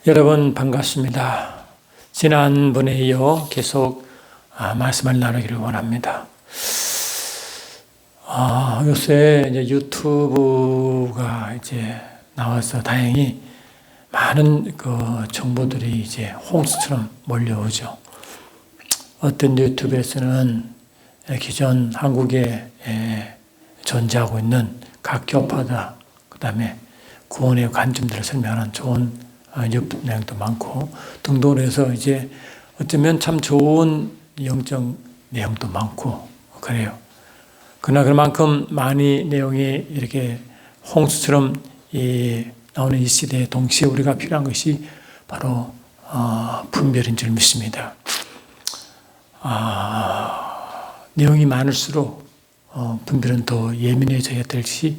여러분 반갑습니다. 지난번에 이어 계속 말씀을 나누기를 원합니다. 요새 이제 유튜브가 이제 나와서 다행히 많은 그 정보들이 이제 홍수처럼 몰려오죠. 어떤 유튜브에서는 기존 한국에 존재하고 있는 각 교파다, 그 다음에 구원의 관점들을 설명하는 좋은 내용도 많고 등등으로 해서 이제 어쩌면 참 좋은 영적 내용도 많고 그래요. 그러나 그만큼 많이 내용이 이렇게 홍수처럼 나오는 이 시대에 동시에 우리가 필요한 것이 바로 분별인 줄 믿습니다. 내용이 많을수록 분별은 더 예민해져야 될 것이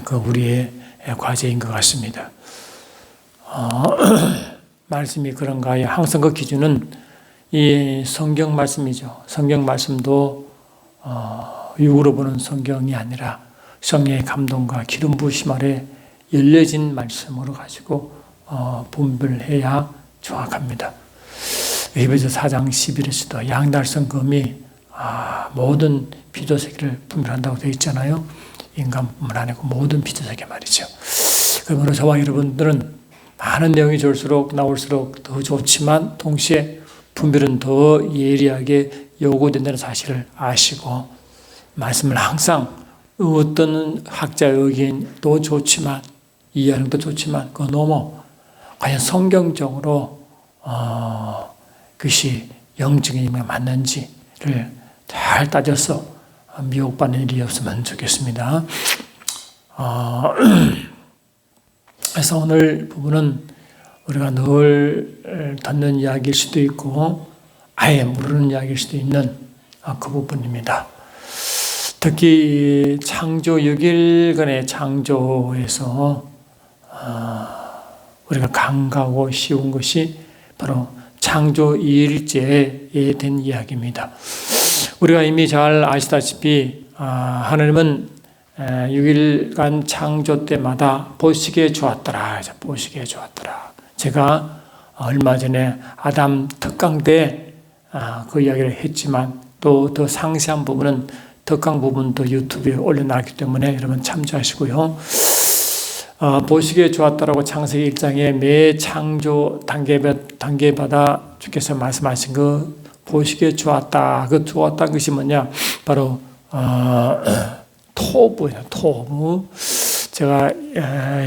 그 우리의 과제인 것 같습니다. 말씀이 그런가요? 항상 그 기준은 이 성경 말씀이죠. 성경 말씀도 육으로 보는 성경이 아니라 성령의 감동과 기름 부으심 아래 열려진 말씀으로 가지고 분별해야 정확합니다. 에베소 4장 11에서도 양날선 검이 모든 피조세계를 분별한다고 되어 있잖아요. 인간뿐만 아니고 모든 피조세계 말이죠. 그러므로 저와 여러분들은 많은 내용이 나올수록 더 좋지만 동시에 분별은 더 예리하게 요구된다는 사실을 아시고 말씀을 항상 어떤 학자의 의견도 좋지만 이해하는 것도 좋지만 그 넘어 과연 성경적으로 그것이 영적인 의미가 맞는지를 잘 따져서 미혹받는 일이 없으면 좋겠습니다. 그래서 오늘 부분은 우리가 늘 듣는 이야기일 수도 있고 아예 모르는 이야기일 수도 있는 그 부분입니다. 특히 창조 6일간의 창조에서 우리가 간과하고 쉬운 것이 바로 창조 2일째에 된 이야기입니다. 우리가 이미 잘 아시다시피 하나님은 6일간 창조 때마다 보시기에 좋았더라. 보시기에 좋았더라. 제가 얼마 전에 아담 특강 때 그 이야기를 했지만 또 더 상세한 부분은 특강 부분도 유튜브에 올려놨기 때문에 여러분 참조하시고요. 보시기에 좋았다라고 창세기 1장에 매 창조 단계마다 주께서 말씀하신 그 보시기에 좋았다. 그 좋았다는 것이 뭐냐? 바로 토부예요. 토부. 제가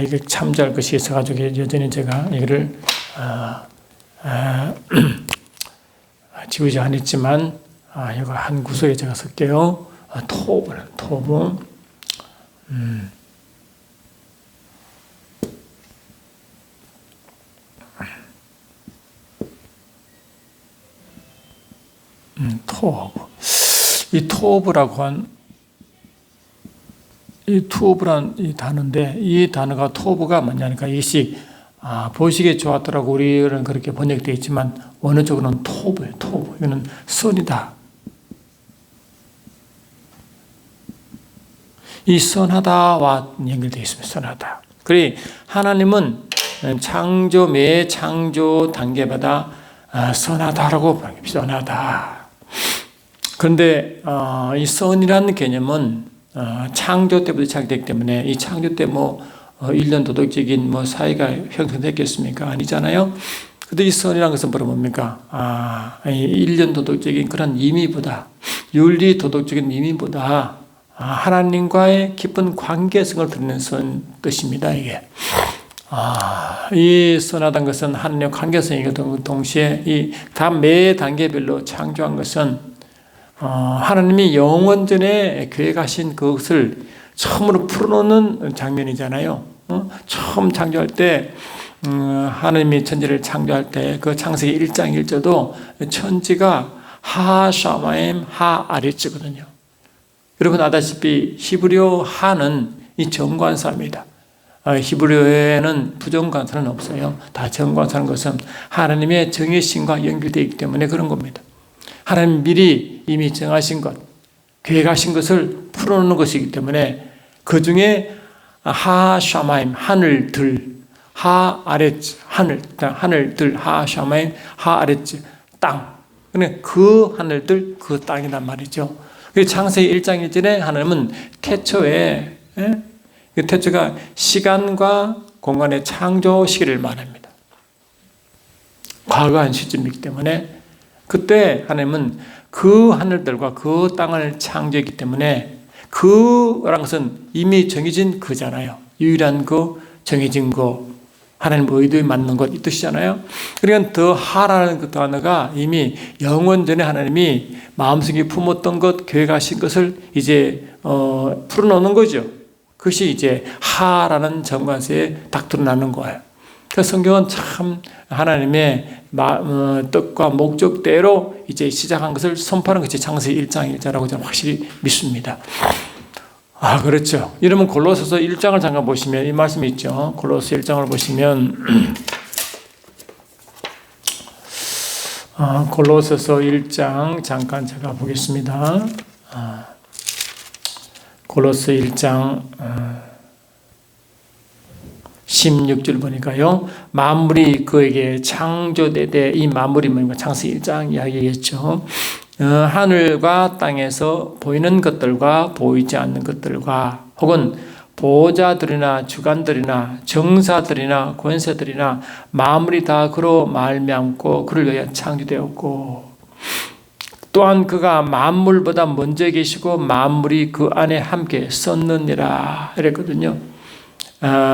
이게 참조할 것이 있어가지고 여전히 제가 이거를 지우지 않았지만 이거 한 구석에 제가 쓸게요. 토부. 토부. 이 토부라고 이 투브란 이 단어인데 이 단어가 토브가 뭐냐니까 이것이 보시기에 좋았더라고 우리는 그렇게 번역되어 있지만 원어적으로는 토브예요. 토브. 이거는 선이다. 이 선하다와 연결되어 있습니다. 선하다. 그래 하나님은 매 창조 단계마다 선하다라고 부릅니다. 선하다. 그런데 이 선이라는 개념은 창조 때부터 시작되기 때문에 이 창조 때 일련 도덕적인 사회가 형성됐겠습니까? 아니잖아요. 근데 이 선이라는 것은 바로 뭡니까? 일련 도덕적인 그런 의미보다 윤리 도덕적인 의미보다 하나님과의 깊은 관계성을 드리는 뜻입니다. 이게 이 선하다는 것은 하나님의 관계성이거든. 동시에 매 단계별로 창조한 것은 하나님이 영원전에 계획하신 그것을 처음으로 풀어놓는 장면이잖아요. 처음 창조할 때 하나님이 천지를 창조할 때 그 창세기 1장 1절도 천지가 하 샤마임 하 아리츠거든요. 여러분 아다시피 히브리어 하는 이 정관사입니다. 히브리어에는 부정관사는 없어요. 다 정관사는 것은 하나님의 정의신과 연결되어 있기 때문에 그런 겁니다. 하나님 미리 이미 정하신 것, 계획하신 것을 풀어놓는 것이기 때문에 그 중에 하샤마임, 하늘들, 하 아랫 하늘들 하 샤마임 하 아랫 땅. 그 하늘들 그 땅이란 말이죠. 창세기 1장 1절에 하나님은 태초에 그 태초가 시간과 공간의 창조 시기를 말합니다. 과거한 시점이기 때문에 그때 하나님은 그 하늘들과 그 땅을 창조했기 때문에 그라는 것은 이미 정해진 그잖아요. 유일한 그 정해진 거 하나님 의도에 맞는 것 이 뜻이잖아요. 그러니까 더 하라는 그 단어가 이미 영원 전에 하나님이 마음속에 품었던 것, 계획하신 것을 이제 풀어놓는 거죠. 그것이 이제 하라는 정관세에 딱 드러나는 거예요. 그 성경은 참 하나님의 뜻과 목적대로 이제 시작한 것을 선포하는 것이 창세기 1장 1절라고 저는 확실히 믿습니다. 그렇죠. 이러면 골로새서 1장을 잠깐 보시면 이 말씀이 있죠. 골로새 1장을 보시면 골로새서 1장 잠깐 제가 보겠습니다. 골로새 1장 16절 보니까요. 만물이 그에게 창조되되 이 만물이 뭡니까? 창세기 1장 이야기겠죠. 하늘과 땅에서 보이는 것들과 보이지 않는 것들과 혹은 보호자들이나 주관들이나 정사들이나 권세들이나 만물이 다 그로 말미암고 그를 위하여 창조되었고 또한 그가 만물보다 먼저 계시고 만물이 그 안에 함께 섰느니라 이랬거든요.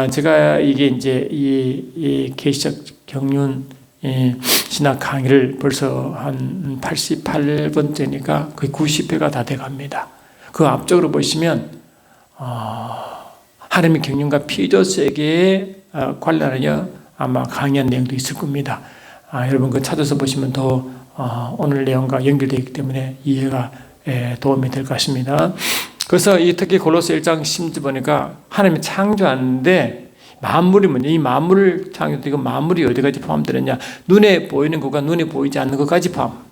제가 이게 이제 이 계시적 경륜 신학 강의를 벌써 한 88번째니까 거의 90회가 다 돼갑니다. 그 앞쪽으로 보시면 하나님의 경륜과 피조 세계에 관련하여 아마 강의한 내용도 있을 겁니다. 여러분 그 찾아서 보시면 더 오늘 내용과 연결되어 있기 때문에 이해가 도움이 될 것 같습니다. 그래서 이 특히 골로새 1장 10절 보니까 하나님이 창조하는데 만물이 뭐냐? 이 만물을 창조되고 만물이 어디까지 포함되느냐? 눈에 보이는 것과 눈에 보이지 않는 것까지 포함.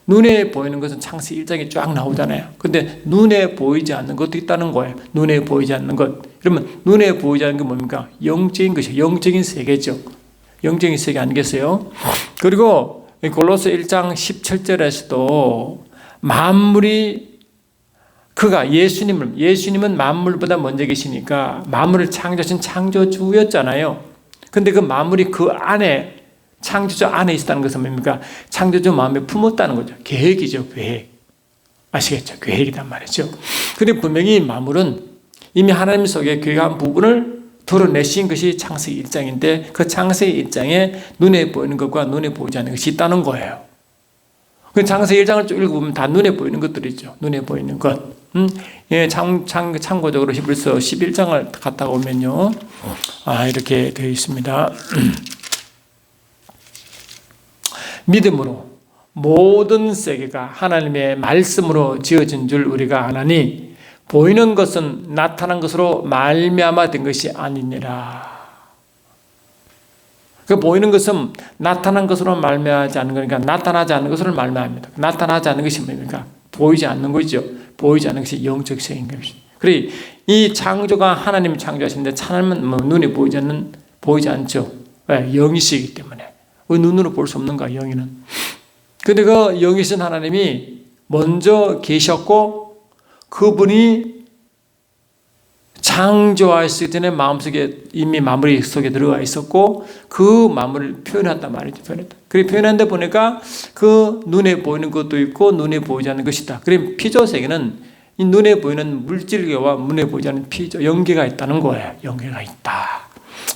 눈에 보이는 것은 창세기 1장에 쫙 나오잖아요. 근데 눈에 보이지 않는 것도 있다는 거예요. 눈에 보이지 않는 것. 그러면 눈에 보이지 않는 게 뭡니까? 영적인 것이에요. 영적인 세계죠. 영적인 세계 아니겠어요? 그리고 골로새 1장 17절에서도 만물이 그가 예수님은 만물보다 먼저 계시니까 만물을 창조하신 창조주였잖아요. 근데 그 만물이 그 안에 창조주 안에 있었다는 것은 뭡니까? 창조주 마음에 품었다는 거죠. 계획이죠. 계획. 아시겠죠? 계획이란 말이죠. 근데 분명히 만물은 이미 하나님 속에 계획한 부분을 드러내신 것이 창세기 1장인데 그 창세기 1장에 눈에 보이는 것과 눈에 보이지 않는 것이 있다는 거예요. 그 창세기 1장을 쭉 읽어보면 다 눈에 보이는 것들이죠. 눈에 보이는 것. 참고적으로 히브리서 11장을 갔다 오면요. 이렇게 되어 있습니다. 믿음으로 모든 세계가 하나님의 말씀으로 지어진 줄 우리가 아나니 보이는 것은 나타난 것으로 말미암아 된 것이 아니니라. 그 보이는 것은 나타난 것으로 말미암지 않는 거니까 나타나지 않는 것으로 말미암니다. 나타나지 않는 것이 뭡니까? 보이지 않는 거죠. 보이지 않는 것이 영적 세계인 것이. 그래 이 창조가 하나님이 창조하시는데 하나님은 눈에 보이지 않죠. 왜? 영이시기 때문에. 왜 눈으로 볼 수 없는가? 영이는. 근데 그 영이신 하나님이 먼저 계셨고 그분이 창조하시기 전에 마음속에 이미 마무리 속에 들어가 있었고 그 마무리를 표현했단 말이죠. 그래 표현한데 보니까 그 눈에 보이는 것도 있고 눈에 보이지 않는 것이다. 그래 피조 세계는 이 눈에 보이는 물질계와 눈에 보이지 않는 피조 영계가 있다는 거예요. 영계가 있다.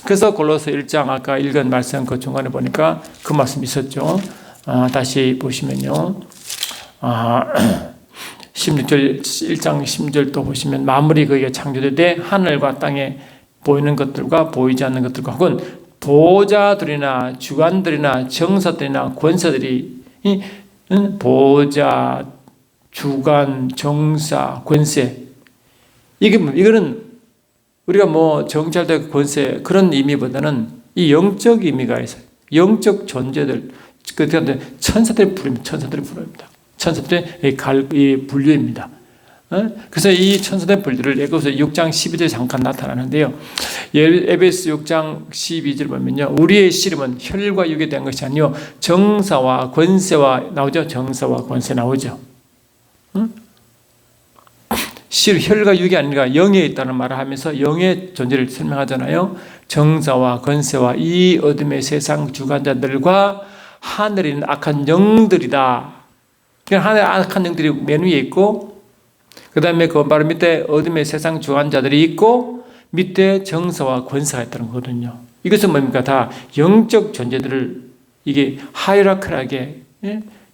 그래서 골로새 1장 아까 읽은 말씀 그 중간에 보니까 그 말씀 있었죠. 다시 보시면요. 16절 1장 10절도 보시면 만물이 그에게 창조되되 하늘과 땅에 보이는 것들과 보이지 않는 것들과 혹은 보호자들이나 주관들이나 정사들이나 권세들이 보호자, 주관, 정사, 권세 이거는 우리가 뭐 정찰대 권세 그런 의미보다는 이 영적 의미가 있어요. 영적 존재들 천사들의 부릅니다. 천사들의 분류입니다. 그래서 이 천사된 불들을 애고서 6장 12절에 잠깐 나타나는데요. 에베소 6장 12절 보면요. 우리의 씨름은 혈과 육에 대한 것이 아니요 정사와 권세와 나오죠. 정사와 권세 나오죠. 혈과 육이 아니라 영에 있다는 말을 하면서 영의 존재를 설명하잖아요. 정사와 권세와 이 어둠의 세상 주관자들과 하늘에 있는 악한 영들이다. 그러니까 하늘에 악한 영들이 맨 위에 있고 그 다음에 그 바로 밑에 어둠의 세상 주관자들이 있고 밑에 정사와 권세가 있다는 거거든요. 이것은 뭡니까? 다 영적 존재들을 이게 하이라크하게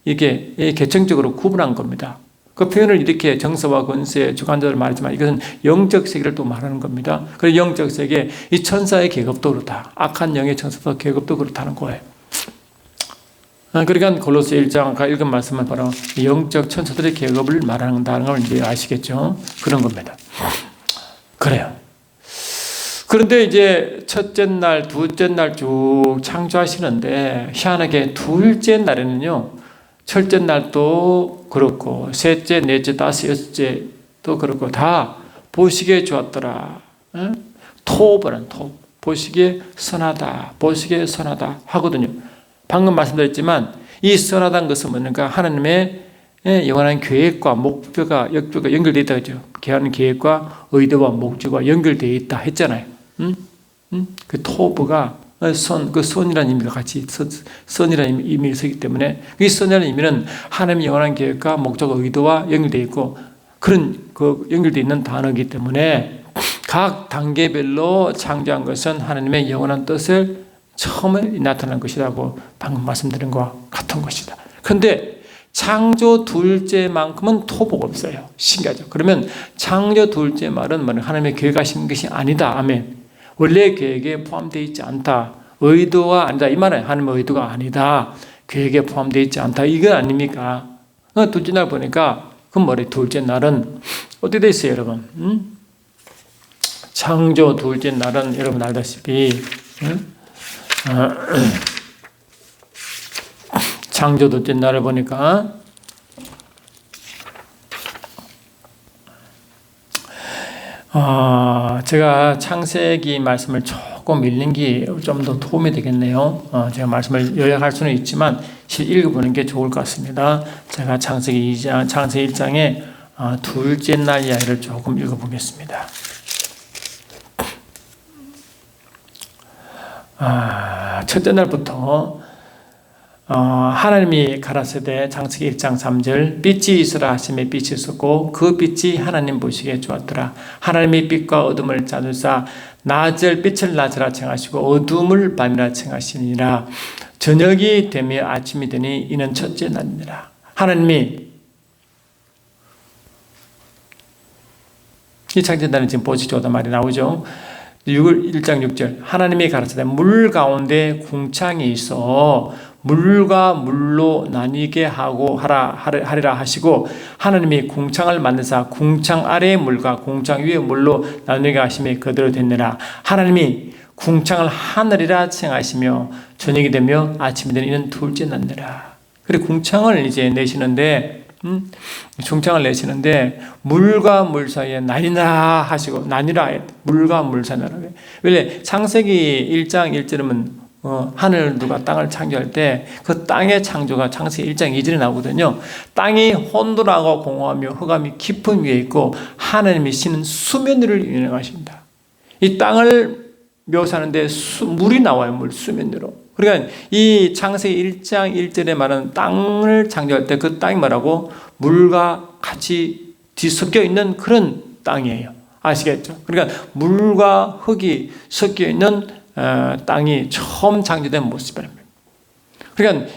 이게 계층적으로 구분한 겁니다. 그 표현을 이렇게 정사와 권세 주관자들 말하지만 이것은 영적 세계를 또 말하는 겁니다. 그래서 영적 세계 이 천사의 계급도 그렇다. 악한 영의 천사도 계급도 그렇다는 거예요. 그러니까 골로새 1장 아까 읽은 말씀은 바로 영적 천사들의 계급을 말한다는 걸 이제 아시겠죠? 그런 겁니다. 그래요. 그런데 이제 첫째 날, 둘째 날 쭉 창조하시는데 희한하게 둘째 날에는요. 첫째 날도 그렇고 셋째, 넷째, 다섯, 여섯째도 그렇고 다 보시기에 좋았더라. 토브란 토. 보시기에 선하다. 보시기에 선하다 하거든요. 방금 말씀드렸지만 이 선하다는 것은 뭡니까? 하나님의 영원한 계획과 목표가 연결되어 있다 그죠? 하나님 계획과 의도와 목적과 연결되어 있다 했잖아요. 그 토브가 그 선이라는 의미가 같이 선이라는 의미를 쓰기 때문에 이 선이라는 의미는 하나님의 영원한 계획과 목적과 의도와 연결되어 있고 그런 그 연결되어 있는 단어이기 때문에 각 단계별로 창조한 것은 하나님의 영원한 뜻을 처음에 나타난 것이라고 방금 말씀드린 것과 같은 것이다. 그런데 창조 둘째만큼은 토보가 없어요. 신기하죠. 그러면 창조 둘째 말은 하나님의 계획하신 것이 아니다. 아멘. 원래 계획에 포함되어 있지 않다. 의도가 아니다. 이 말은 하나님의 의도가 아니다. 계획에 포함되어 있지 않다. 이건 아닙니까? 둘째 날 보니까 그 머리 둘째 날은 어떻게 되어 있어요, 여러분? 창조 둘째 날은 여러분 알다시피 창조 둘째 날을 보니까 제가 창세기 말씀을 조금 읽는 게 좀 더 도움이 되겠네요. 제가 말씀을 요약할 수는 있지만 읽어보는 게 좋을 것 같습니다. 제가 창세기 1장의 둘째 날 이야기를 조금 읽어보겠습니다. 첫째 날부터 하나님이 가라사대 창세기 1장 3절 빛이 있으라 하심에 빛이 있었고 그 빛이 하나님 보시기에 좋았더라. 하나님이 빛과 어둠을 짜누사 낮을 빛을 낮으라 칭하시고 어둠을 밤이라 칭하시니라. 저녁이 되며 아침이 되니 이는 첫째 날이니라. 하나님이 이 창조단은 지금 보시 좋다 말이 나오죠. 1장 6절 하나님이 가라사대 물 가운데 궁창이 있어 물과 물로 나뉘게 하리라 하시고 하나님이 궁창을 만드사 궁창 아래의 물과 궁창 위의 물로 나누게 하심에 그대로 됐느라. 하나님이 궁창을 하늘이라 칭하시며 저녁이 되며 아침이 되는 이는 둘째 날이라. 그리고 궁창을 이제 내시는데 중창을 내시는데 물과 물 사이에 나뉘라 하시고 나뉘라 물과 물 사이에 나뉘라. 원래 창세기 1장 1절은 하늘과 땅을 창조할 때 그 땅의 창조가 창세기 1장 2절에 나오거든요. 땅이 혼돈하고 공허하며 흑암이 깊은 위에 있고 하나님이 쉬는 수면 위를 운행하십니다. 이 땅을 묘사하는데 물이 나와요. 물 수면 위로. 그러니까 이 창세기 1장 1절에 말하는 땅을 창조할 때 그 땅이 뭐라고? 물과 같이 뒤섞여 있는 그런 땅이에요. 아시겠죠? 그러니까 물과 흙이 섞여 있는 땅이 처음 창조된 모습입니다. 그러니까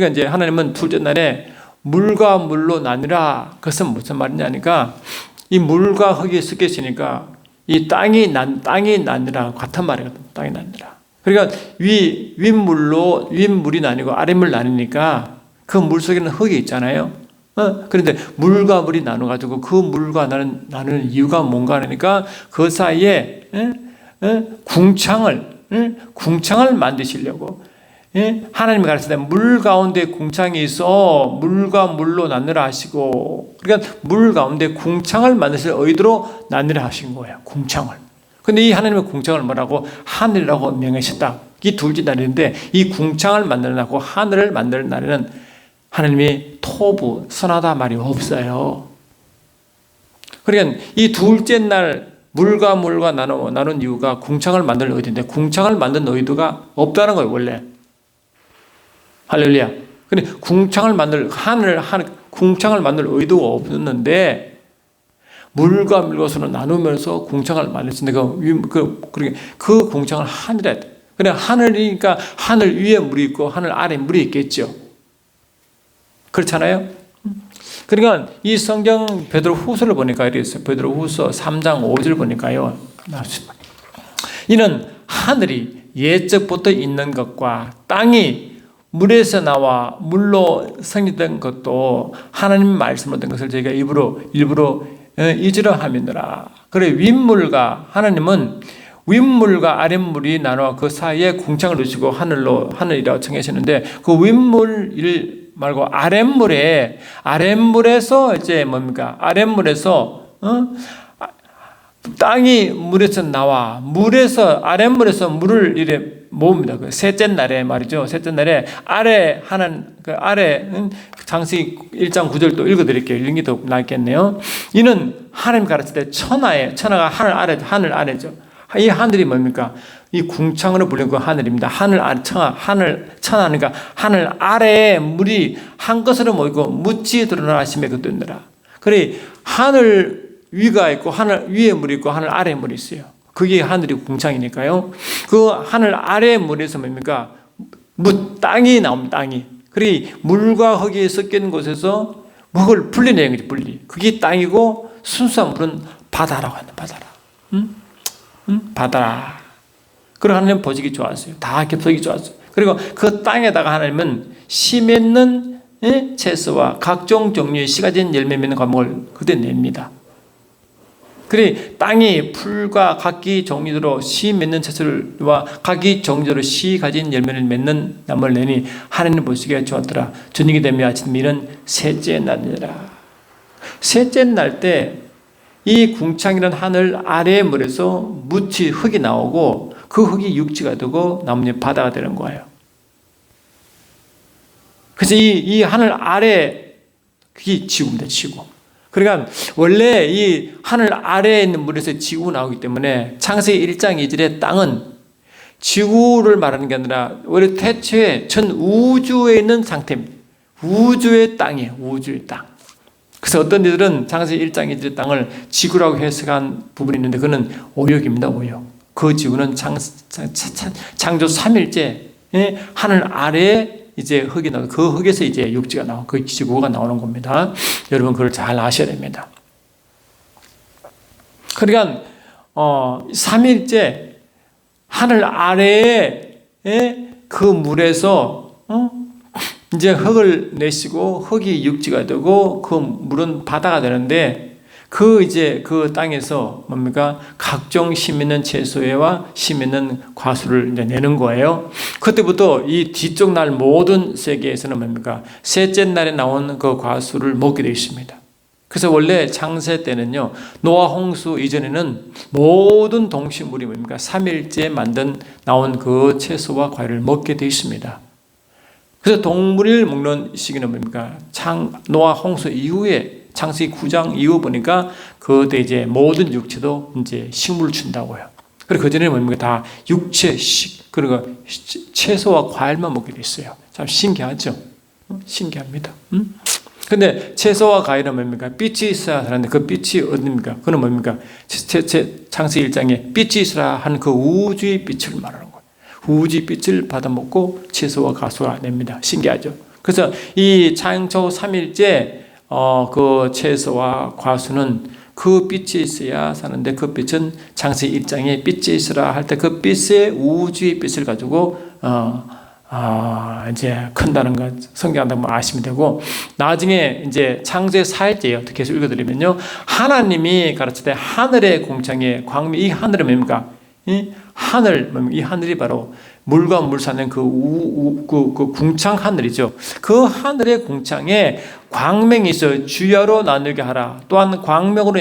이제 하나님은 둘째 날에 물과 물로 나뉘라. 그것은 무슨 말이냐니까 이 물과 흙이 섞여 있으니까 이 땅이 나뉘라 같은 말이거든요. 땅이 나뉘라. 그러니까 윗물이 나뉘고 아랫물 나뉘니까 그 물 속에는 흙이 있잖아요. 그런데 물과 물이 나눠가지고 그 물과 나누는 이유가 뭔가 하니까 그 사이에 궁창을 만드시려고 예? 하나님이 가르치되 물 가운데 궁창이 있어 물과 물로 나누라 하시고, 그러니까 물 가운데 궁창을 만드실 의도로 나누라 하신 거예요. 궁창을. 근데 이 하나님의 궁창을 뭐라고? 하늘이라고 명하셨다. 이 둘째 날인데, 이 궁창을 만드는 날하고 하늘을 만드는 날에는 하나님이 토부 선하다 말이 없어요. 그러니까 이 둘째 날 물과 물과 나눈 이유가 궁창을 만드는 의도인데, 궁창을 만든 의도가 없다는 거예요, 원래. 할렐루야. 근데 궁창을 만들 궁창을 만들 의도가 없었는데, 물과 물과서로 나누면서 궁창을 만들었는데, 그 궁창을 하늘에, 그냥 하늘이니까 하늘 위에 물이 있고 하늘 아래 물이 있겠죠. 그렇잖아요. 그러니까 이 성경 베드로후서를 보니까 이렇게 있어요. 베드로후서 3장 5절 보니까요, 이는 하늘이 옛적부터 있는 것과 땅이 물에서 나와 물로 성립된 것도 하나님 말씀으로 된 것을 저희가 일부러 잊으려 함이더라. 그래, 윗물과 하나님은 윗물과 아랫물이 나눠 그 사이에 궁창을 두시고 하늘이라고 정하시는데, 그 윗물 말고 아랫물에서 이제 뭡니까? 아랫물에서 땅이 물에서 나와 아랫물에서 물을 이래 모읍니다. 그 셋째 날에 말이죠. 셋째 날에 아래 장세기 1장 9절 또 읽어드릴게요. 읽는 게 더 낫겠네요. 이는 하나님 가르칠 때 천하가 하늘 아래죠. 이 하늘이 뭡니까? 이 궁창으로 불리는 그 하늘입니다. 천하니까 하늘 아래에 물이 한 것으로 모이고 묻지 드러나심에 그뜻이라. 그래, 하늘 위가 있고 하늘 위에 물이 있고 하늘 아래에 물이 있어요. 그게 하늘이 궁창이니까요. 그 하늘 아래의 물에서 뭡니까? 땅이 나옵니다. 땅이. 그래, 물과 흙이 섞여 있는 곳에서 흙을 분리내는 거지, 분리. 그게 땅이고 순수한 물은 바다라고 합니다. 바다. 그리고 하나님 보시기 좋았어요. 다 겹치기 좋았어요. 그리고 그 땅에다가 하나님은 씨 맺는 채소와 각종 종류의 씨 가진 열매 맺는 과목을 그때 냅니다. 그래, 땅이 풀과 각기 종류로 씨 맺는 채소와 각기 종류로 씨 가진 열매를 맺는 나무를 내니 하나님 보시기에 좋았더라. 저녁이 되며 아침 이른 셋째 날이라. 셋째 날 때 이 궁창이라는 하늘 아래의 물에서 흙이 나오고, 그 흙이 육지가 되고 나머지 바다가 되는 거예요. 그래서 이 하늘 아래, 그게 지구입니다. 지구. 그러니까 원래 이 하늘 아래에 있는 물에서 지구가 나오기 때문에 창세기 1장 2절의 땅은 지구를 말하는 게 아니라 원래 태초에 전 우주에 있는 상태입니다. 우주의 땅이에요. 우주의 땅. 그래서 어떤 이들은 창세기 1장 2절의 땅을 지구라고 해석한 부분이 있는데, 그거는 오역입니다. 오역. 그 지구는 창조 3일째 하늘 아래에 이제 흙이 나오고, 그 흙에서 이제 육지가 나오고 그 지구가 나오는 겁니다. 여러분 그걸 잘 아셔야 됩니다. 그러니까 3일째 하늘 아래에 그 물에서 이제 흙을 내시고 흙이 육지가 되고 그 물은 바다가 되는데, 그 땅에서 뭡니까? 각종 씨 맺는 채소와 씨 맺는 과수를 이제 내는 거예요. 그때부터 이 뒤쪽 날 모든 세계에서는 뭡니까? 셋째 날에 나온 그 과수를 먹게 되어 있습니다. 그래서 원래 창세 때는요, 노아 홍수 이전에는 모든 동식물이 뭡니까? 3일째 나온 그 채소와 과일을 먹게 되어 있습니다. 그래서 동물을 먹는 시기는 뭡니까? 노아 홍수 이후에 창세기 9장 이후 보니까 그때 이제 모든 육체도 이제 식물을 준다고요. 그리고 그전에는 뭡니까? 다 육체식, 그리고 채소와 과일만 먹게 됐어요. 참 신기하죠? 신기합니다. 근데 채소와 과일은 뭡니까? 빛이 있어야 하는데 그 빛이 어딥니까? 그건 뭡니까? 창세기 1장에 빛이 있어야 하는 그 우주의 빛을 말하는 거예요. 우주의 빛을 받아먹고 채소와 가수가 냅니다. 신기하죠? 그래서 이 창조 3일째 그 채소와 과수는 그 빛이 있어야 사는데, 그 빛은 창세기 1장에 빛이 있으라 할 때 그 빛의 우주의 빛을 가지고 이제 큰다는 것 성경한다고 아시면 되고, 나중에 이제 창조의 4일째 어떻게 계속 읽어드리면요, 하나님이 가르칠 때 하늘의 공창에 광미, 이 하늘은 뭡니까? 이 하늘이 바로 물과 물 사는 그 궁창 하늘이죠. 그 하늘의 궁창에 광명이 있어 주야로 나누게 하라. 또한 광명으로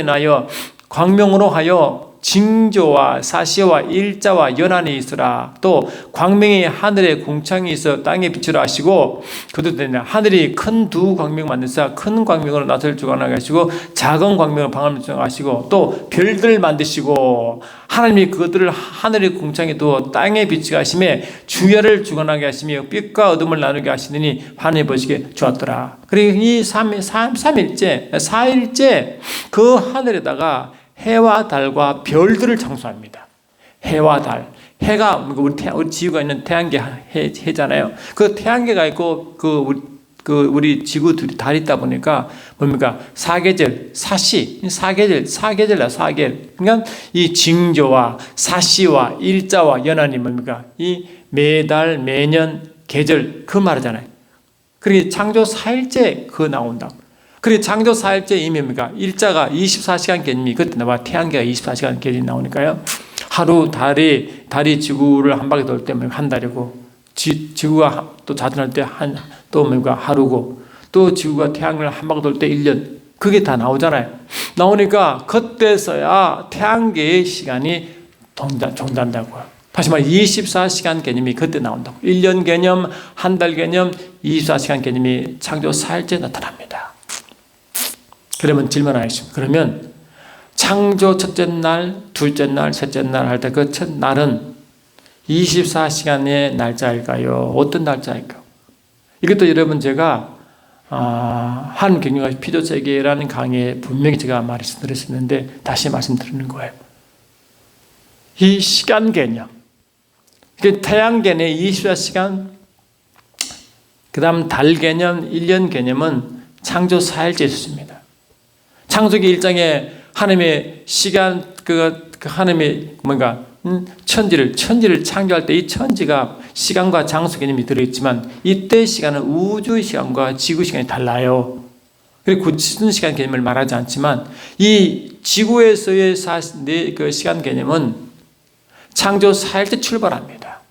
하여 징조와 사시와 일자와 연한이 있으라. 또 광명이 하늘에 궁창이 있어 땅에 비추라 하시고, 그도 되냐 하늘이 큰 두 광명 만드사 큰 광명으로 낯을 주관하게 하시고 작은 광명으로 방을 주관하시고, 또 별들 만드시고 하나님이 그것들을 하늘의 궁창에 두어 땅에 비추게 하심에 주야를 주관하게 하시며 빛과 어둠을 나누게 하시더니 하나님 보시기에 좋았더라. 그리고 이 4일째 그 하늘에다가 해와 달과 별들을 창조합니다. 해와 달. 해가 우리 지구가 있는 태양계 해잖아요. 그 태양계가 있고 우리 지구 둘이 달이 있다 보니까 뭡니까? 사계절, 사계절. 그러니까 이 징조와 사시와 일자와 연한이 뭡니까? 이 매달, 매년, 계절 그 말이잖아요. 그리고 창조 4일째 그 나온다. 그리고 창조 4일째 의미입니까? 일자가 24시간 개념이 그때 나와 태양계가 24시간 개념이 나오니까요. 하루 달이 지구를 한 바퀴 돌 때 한 달이고, 지구가 또 자전할 때 또 뭔가 하루고, 또 지구가 태양을 한 바퀴 돌 때 1년, 그게 다 나오잖아요. 나오니까 그때서야 태양계의 시간이 종단다고요. 다시 말해 24시간 개념이 그때 나온다고. 1년 개념, 한 달 개념, 24시간 개념이 창조 4일째 나타납니다. 그러면 질문 하겠습니다. 그러면 창조 첫째 날, 둘째 날, 셋째 날 할 때 그 첫 날은 24시간의 날짜일까요? 어떤 날짜일까요? 이것도 여러분 제가 한 경영학 피조세계라는 강의에 분명히 제가 말씀드렸었는데 다시 말씀드리는 거예요. 이 시간 개념, 태양 개념 24시간, 그 다음 달 개념, 1년 개념은 창조 4일째 있었습니다. 창세기 1장에 하나님의 시간, 하나님의 천지를 창조할 때 이 천지가 시간과 장소 개념이 들어있지만 이때 시간은 우주의 시간과 지구 시간이 달라요. 그리고 구체적인 시간 개념을 말하지 않지만 이 지구에서의 그 시간 개념은 창조 4일째 출발합니다.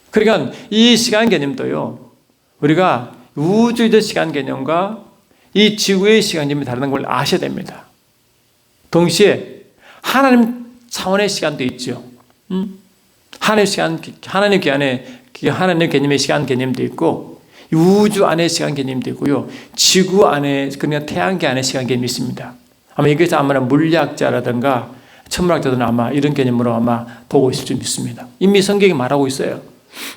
그러니까 이 시간 개념도요, 우리가 우주의 시간 개념과 이 지구의 시간 개념이 다르다는 걸 아셔야 됩니다. 동시에 하나님 차원의 시간도 있죠. 하나님 개념의 시간 개념도 있고, 우주 안의 시간 개념도 있고요, 지구 안에, 그러니까 태양계 안의 시간 개념이 있습니다. 아마 이것도 아마 물리학자라든가 천문학자들은 아마 이런 개념으로 아마 보고 있을 줄 믿습니다. 이미 성경이 말하고 있어요.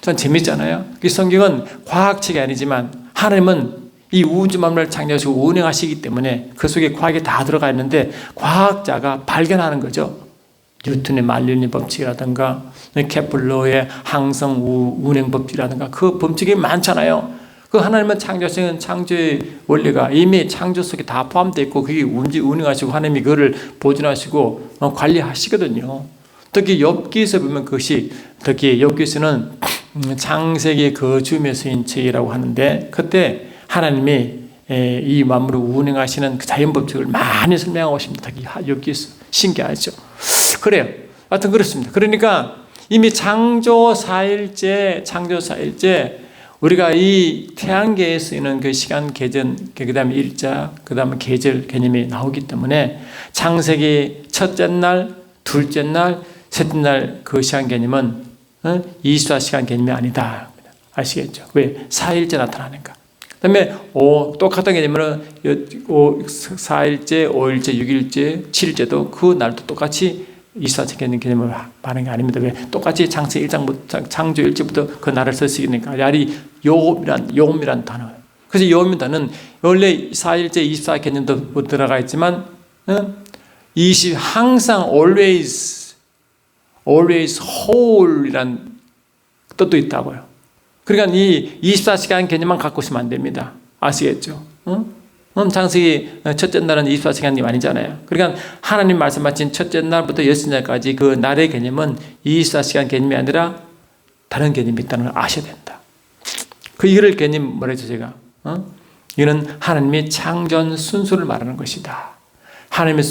전 재밌잖아요. 이 성경은 과학책이 아니지만 하나님은 이 우주 만물을 창조하시고 운행하시기 때문에 그 속에 과학이 다 들어가 있는데 과학자가 발견하는 거죠. 뉴턴의 만륜의 법칙이라든가 케플러의 항성 운행 법칙이라든가 그 법칙이 많잖아요. 그 하나님은 창조하시는 창조의 원리가 이미 창조 속에 다 포함되어 있고 그게 운행하시고 하나님이 그거를 보존하시고 관리하시거든요. 특히 욥기에서 보면 그것이, 특히 욥기에서는 창세기의 거주면서인 책이라고 하는데 그때 하나님이 이 만물을 운행하시는 그 자연 법칙을 많이 설명하고 있습니다. 특히 욥기에서 신기하죠. 그래요. 하여튼 그렇습니다. 그러니까 이미 창조 4일째 우리가 이 태양계에 쓰이는 그 시간 계전, 그 다음에 일자, 그 다음에 계절 개념이 나오기 때문에 창세기 첫째 날, 둘째 날, 셋째 날 그 시간 개념은 24시간 개념이 아니다. 아시겠죠? 왜? 4일째 나타나니까. 그 다음에 똑같은 개념으로 4일째, 5일째, 6일째, 7일째도 그 날도 똑같이 24시간 개념을 말하는 게 아닙니다. 왜? 똑같이 창세 1장부터, 창조 1절부터 그 날을 쓰시니까 야리 요음이란 단어예요. 그래서 요음이란 단어는 원래 4일째 24 개념도 들어가 있지만 항상 always whole이란 뜻도 있다고요. 그러니까 이 24시간 개념만 갖고 있으면 안 됩니다. 아시겠죠? 창세기 첫째 날은 24시간이 아니잖아요. 그러니까 하나님 말씀하신 첫째 날부터 여섯 날까지 그 날의 개념은 24시간 개념이 아니라 다른 개념이 있다는 걸 아셔야 된다. 이거를 개념 뭐라 했죠 제가? 이거는 하나님의 창조한 순서를 말하는 것이다. 하나님의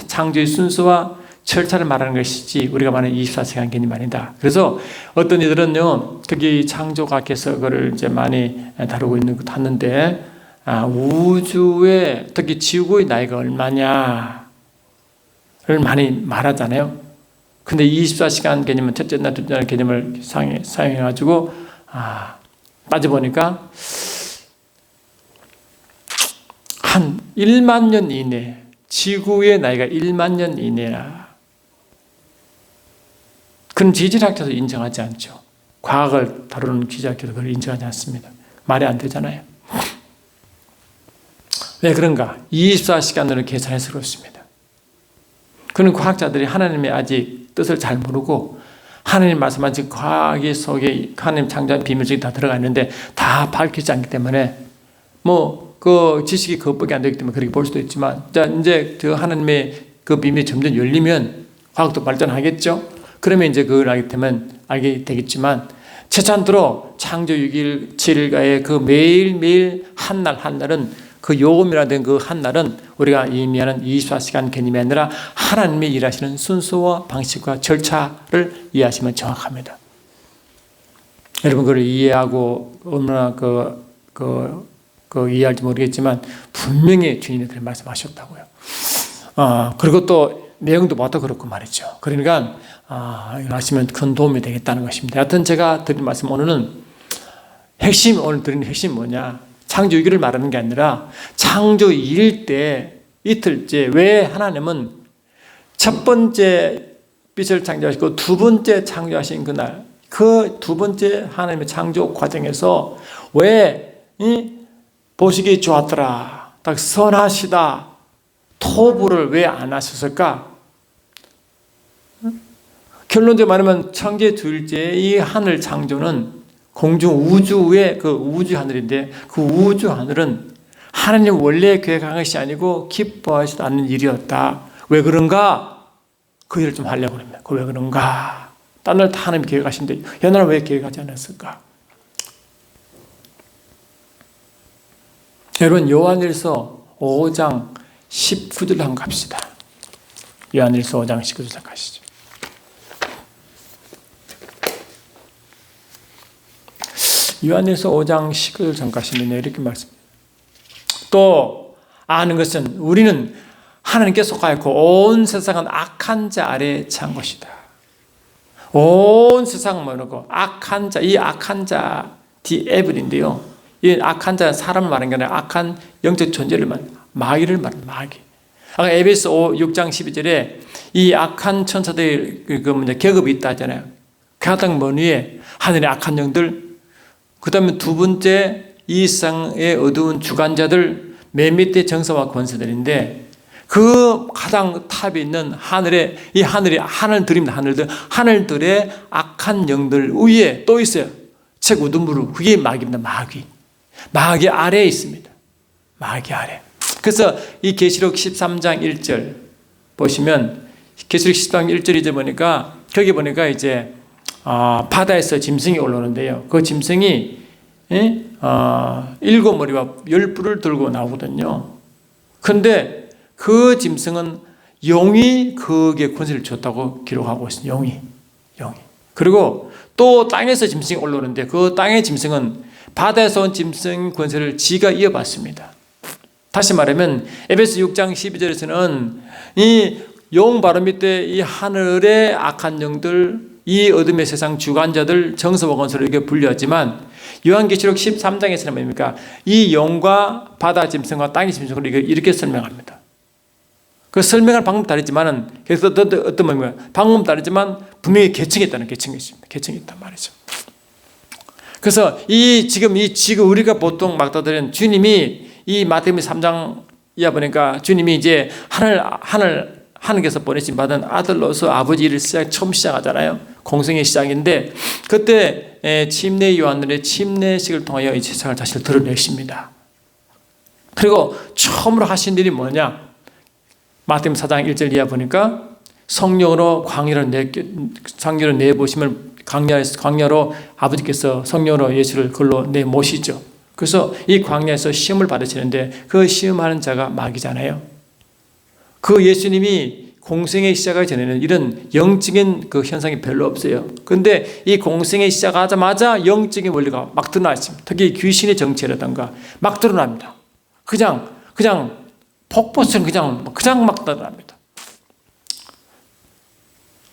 창조의 순서와 절차를 말하는 것이지 우리가 말하는 24시간 개념이 아니다. 그래서 어떤 이들은요, 특히 창조과학에서 그걸 이제 많이 다루고 있는 거 봤는데, 우주의 특히 지구의 나이가 얼마냐를 많이 말하잖아요. 근데 24시간 개념은 첫째 날, 둘째 날 개념을 사용해가지고 따져보니까 한 1만 년 이내, 지구의 나이가 1만 년 이내라. 그런 지질학자도 인정하지 않죠. 과학을 다루는 지질학자도 그걸 인정하지 않습니다. 말이 안 되잖아요. 왜 그런가? 24시간으로 계산해서 그렇습니다. 그런 과학자들이 하나님의 아직 뜻을 잘 모르고 하나님 말씀하신 과학 속에 하나님 창조한 비밀들이 다 들어가 있는데 다 밝히지 않기 때문에 그 지식이 그것밖에 안 되기 때문에 그렇게 볼 수도 있지만, 이제 그 하나님의 그 비밀이 점점 열리면 과학도 발전하겠죠. 그러면 이제 그걸 알게 되겠지만, 최소한도로 창조 6일 7일가의 그 매일매일 한날 한날은 그 요금이라는 그 한날은 우리가 의미하는 24시간 개념이 아니라 하나님이 일하시는 순서와 방식과 절차를 이해하시면 정확합니다. 여러분 그걸 이해하고 얼마나 이해할지 모르겠지만 분명히 주님이 그렇게 말씀하셨다고요. 그리고 또 내용도 뭐도 그렇고 말이죠. 그러니까 이걸 하시면 큰 도움이 되겠다는 것입니다. 하여튼 제가 드린 말씀 오늘 드린 핵심이 뭐냐? 창조 6일을 말하는 게 아니라 창조 2일 때 이틀째 왜 하나님은 첫 번째 빛을 창조하시고 두 번째 창조하신 그날, 그 두 번째 하나님의 창조 과정에서 왜 보시기 좋았더라, 딱 선하시다, 토부를 왜 안 하셨을까? 결론적으로 말하면 창조의 둘째 이 하늘 창조는 공중 우주의 그 우주 하늘인데, 그 우주 하늘은 하나님 원래 계획한 것이 아니고 기뻐하지도 않는 일이었다. 왜 그런가? 그 일을 좀 하려고 합니다. 그 왜 그런가? 딴 날 다 하나님 계획하신데 옛날에 왜 계획하지 않았을까? 여러분 요한일서 5장 19절 한번 갑시다. 요한일서 5장 19절 가시죠. 요한일서 5장 19절 잠가시면 이렇게 말씀합니다. 또 아는 것은 우리는 하나님께 속하였고 온 세상은 악한 자 아래에 찬 것이다. 온 세상은 뭐라고? 악한 자, 이 악한 자 디에블인데요. 이 악한 자는 사람을 말하는 게 아니라 악한 영적 존재를 말합니다. 마귀를 말합니다. 마귀. 아까 에베소 6장 12절에 이 악한 천사들의 계급이 있다 하잖아요. 가장 먼 위에 하늘의 악한 영들, 그 다음에 두 번째 이 세상의 어두운 주관자들, 맨 밑에 정사와 권세들인데, 그 가장 탑에 있는 하늘에, 이 하늘들입니다. 하늘들의 악한 영들 위에 또 있어요. 책 우두무루. 그게 마귀입니다. 마귀 아래에 있습니다. 마귀 아래. 그래서 이 계시록 13장 1절 보시면, 계시록 13장 1절이제 보니까, 거기 보니까 이제 바다에서 짐승이 올라오는데요. 그 짐승이 7머리와 10뿔을 들고 나오거든요. 그런데 그 짐승은 용이 그에게 권세를 줬다고 기록하고 있습니다. 용이. 그리고 또 땅에서 짐승이 올라오는데 그 땅의 짐승은 바다에서 온 짐승 권세를 지가 이어받습니다. 다시 말하면 에베소 6장 12절에서는 이 용 바로 밑에 이 하늘의 악한 영들, 이 어둠의 세상 주관자들, 정서와 권세를 분류하지만 요한계시록 13장에서는 뭡니까? 이 용과 바다 짐승과 땅의 짐승을 이렇게 설명합니다. 그 설명할 방법 다르지만은, 그래서 어떤 말인가요? 방법 다르지만 분명히 계층이 있다는 계층이 있습니다. 계층이 있단 말이죠. 그래서 지금 우리가 보통 막다드리는 주님이 이 마태복음 3장 이하 보니까 주님이 이제 하늘께서 보내신 받은 아들로서 아버지 일을 처음 시작하잖아요. 공생의 시작인데, 그때 침례 요한의 침례식을 통하여 이 세상을 다시 드러내십니다. 그리고 처음으로 하신 일이 뭐냐? 마태복음 4장 1절 이하 보니까 성령으로 광야로 내보심을, 광야로 아버지께서 성령으로 예수를 걸로 내모시죠. 그래서 이 광야에서 시험을 받으시는데 그 시험하는 자가 마귀잖아요. 그 예수님이 공생의 시작하기 전에는 이런 영적인 그 현상이 별로 없어요. 그런데 이 공생의 시작하자마자 영적인 원리가 막 드러나 있습니다. 특히 귀신의 정체라든가 막 드러납니다. 그냥 폭포처럼 그냥 막 드러납니다.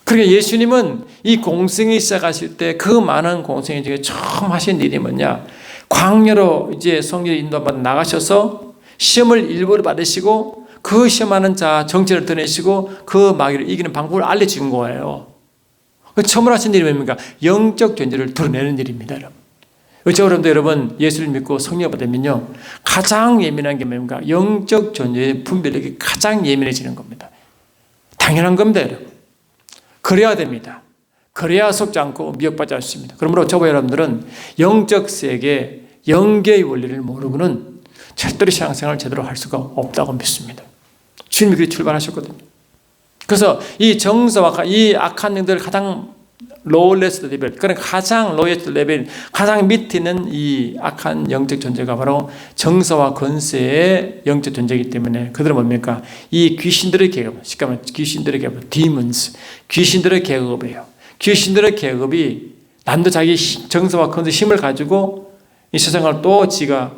그러니까 예수님은 이 공생이 시작하실 때 그 많은 공생 중에 처음 하신 일이 뭐냐? 광야로 이제 성령 인도받아 나가셔서 시험을 일부러 받으시고 그 시험하는 자 정체를 드러내시고 그 마귀를 이기는 방법을 알려준 거예요. 처음으로 하신 일이 뭡니까? 영적 존재를 드러내는 일입니다, 여러분. 여러분도 여러분 예수를 믿고 성령 받으면요 가장 예민한 게 뭡니까? 영적 존재의 분별력이 가장 예민해지는 겁니다. 당연한 겁니다, 여러분. 그래야 됩니다. 그래야 속지 않고 미혹받지 않습니다. 그러므로 저와 여러분들은 영적 세계, 영계의 원리를 모르고는 절대로 신앙생활을 제대로 할 수가 없다고 믿습니다. 주님이 그렇게 출발하셨거든요. 그래서 이 정서와 이 악한 영들을 가장 로우레스트 레벨, 그러니까 가장 로우레스트 레벨, 가장 밑에 있는 이 악한 영적 존재가 바로 정서와 권세의 영적 존재이기 때문에 그들은 뭡니까? 이 귀신들의 계급, 쉽게 말하면 귀신들의 계급, demons, 귀신들의 계급이에요. 귀신들의 계급이 남도 자기 정서와 권세 힘을 가지고 이 세상을 또 지가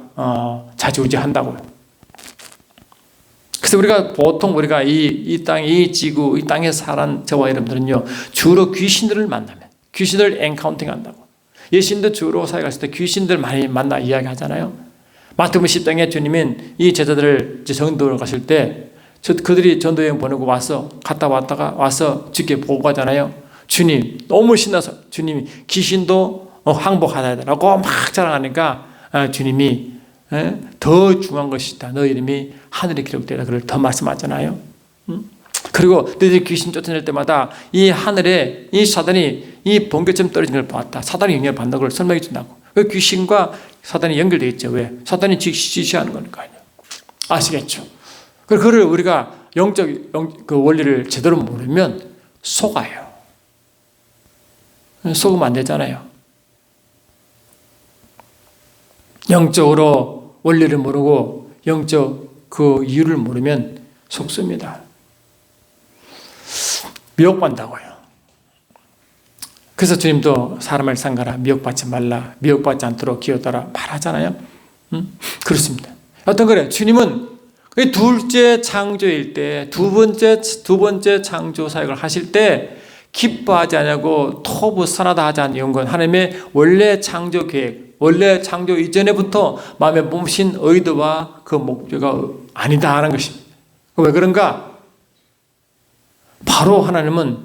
좌지우지한다고요. 그래서 우리가 이 땅, 이 지구, 이 땅에 사는 저와 여러분들은요, 주로 귀신들을 만나면, 귀신들을 엔카운팅 한다고. 예수님도 주로 사회 갔을 때 귀신들 많이 만나 이야기하잖아요. 마태복음 10장에 주님은 이 제자들을 전도를 갔을 때, 그들이 전도여행 보내고 갔다 왔다가 와서 주께 보고하잖아요. 주님, 너무 신나서 주님이 귀신도 항복하다라고 막 자랑하니까 주님이 더 중요한 것이 있다. 너 이름이 하늘에 기록되다. 그걸 더 말씀하잖아요. 그리고 너희들이 귀신 쫓아낼 때마다 이 하늘에 이 사단이 이 번개처럼 떨어지는 걸 봤다. 사단이 영향을 받는 걸 설명해 준다고. 그 귀신과 사단이 연결되어 있죠. 왜? 사단이 지시하는 거니까요. 아시겠죠? 그거를 우리가 그 원리를 제대로 모르면 속아요. 속으면 안 되잖아요. 영적으로 원리를 모르고 영적 그 이유를 모르면 속습니다. 미혹받는다고요. 그래서 주님도 사람을 상가라, 미혹받지 말라, 미혹받지 않도록 기어다라 말하잖아요. 그렇습니다. 어떤 거래요? 주님은 둘째 창조일 때, 두 번째 창조 사역을 하실 때 기뻐하지 않냐고 토부선하다 하지 않는 건 하나님의 원래 창조 계획, 원래 창조 이전에부터 마음에 몸신 의도와 그 목표가 아니다 하는 것입니다. 왜 그런가? 바로 하나님은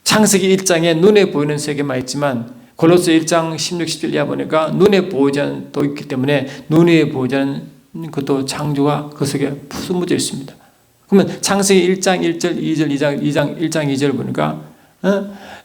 창세기 1장에 눈에 보이는 세계만 있지만 골로새 1장 16, 17 이하 보니까 눈에 보이지 않는 또 있기 때문에 눈에 보이지 않는 그것도 창조가 그 속에 숨어져 있습니다. 그러면 창세기 1장 1절, 2절, 1장 2절 보니까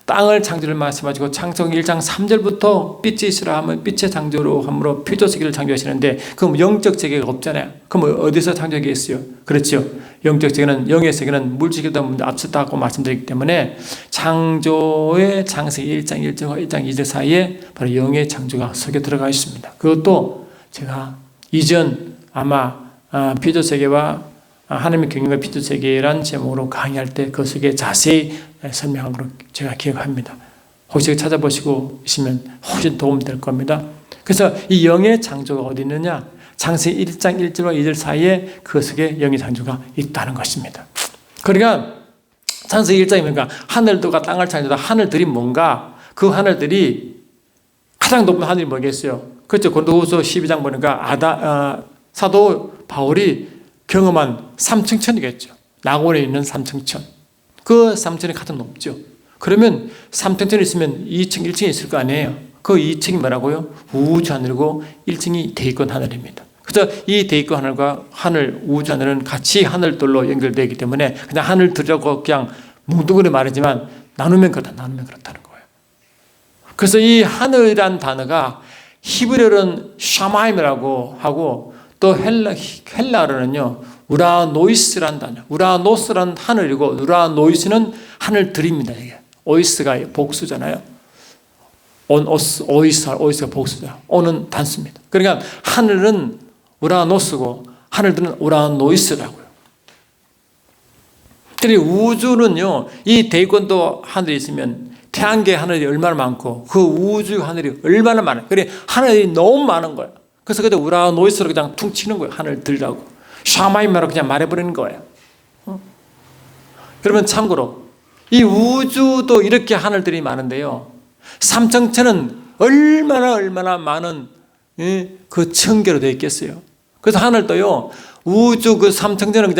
땅을 창조를 말씀하시고 창세기 1장 3절부터 빛이 있으라 하면 빛의 창조로 함으로 피조세계를 창조하시는데 그럼 영적 세계가 없잖아요. 그럼 어디서 창조하겠어요? 그렇죠. 영적 세계는 영의 세계는 물질보다 앞섰다고 말씀드렸기 때문에 창조의 창세기 1장 1절과 1장 2절 사이에 바로 영의 창조가 속에 들어가 있습니다. 그것도 제가 이전 아마 피조세계와 하나님의 경영과 피조세계라는 제목으로 강의할 때 그 속에 자세히 설명한 걸로 제가 기억합니다. 혹시 찾아보시고 있으면 훨씬 도움이 될 겁니다. 그래서 이 영의 창조가 어디 있느냐? 창세기 1장 1절과 2절 사이에 그 속에 영의 창조가 있다는 것입니다. 그러니까 창세기 1장이 뭔가 하늘들과 땅을 창조하다 하늘들이 뭔가 그 하늘들이 가장 높은 하늘이 뭐겠어요? 그렇죠. 고린도후서 12장 보니까 사도 바울이 경험한 삼층천이겠죠. 낙원에 있는 삼층천. 그 삼층이 가장 높죠. 그러면 삼층천이 있으면 2층, 1층이 있을 거 아니에요. 그 2층이 뭐라고요? 우주 하늘이고 1층이 대기권 하늘입니다. 그래서 이 대기권 하늘과 하늘, 우주 하늘은 같이 하늘들로 연결되기 때문에 그냥 하늘들이라고 그냥 뭉뚱그려 말하지만 나누면 그렇다는 거예요. 그래서 이 하늘이란 단어가 히브리어는 샤마임이라고 하고 또 헬라어는요 우라노이스란 단어, 우라노스란 하늘이고 우라노이스는 하늘들입니다. 이게 오이스가 복수잖아요. 오이스가 복수죠. 오는 단수입니다. 그러니까 하늘은 우라노스고 하늘들은 우라노이스라고요. 특히 우주는요, 이 대권도 하늘이 있으면 태양계 하늘이 얼마나 많고 그 우주 하늘이 얼마나 많아요. 그래 하늘이 너무 많은 거예요. 그래서 그때 우라노이스로 그냥 퉁 치는 거예요. 하늘 들라고 샤마이마로 그냥 말해버리는 거예요. 그러면 참고로 이 우주도 이렇게 하늘들이 많은데요, 삼청천은 얼마나 많은 그 천개로 되어 있겠어요. 그래서 하늘도요, 우주 그 삼청천은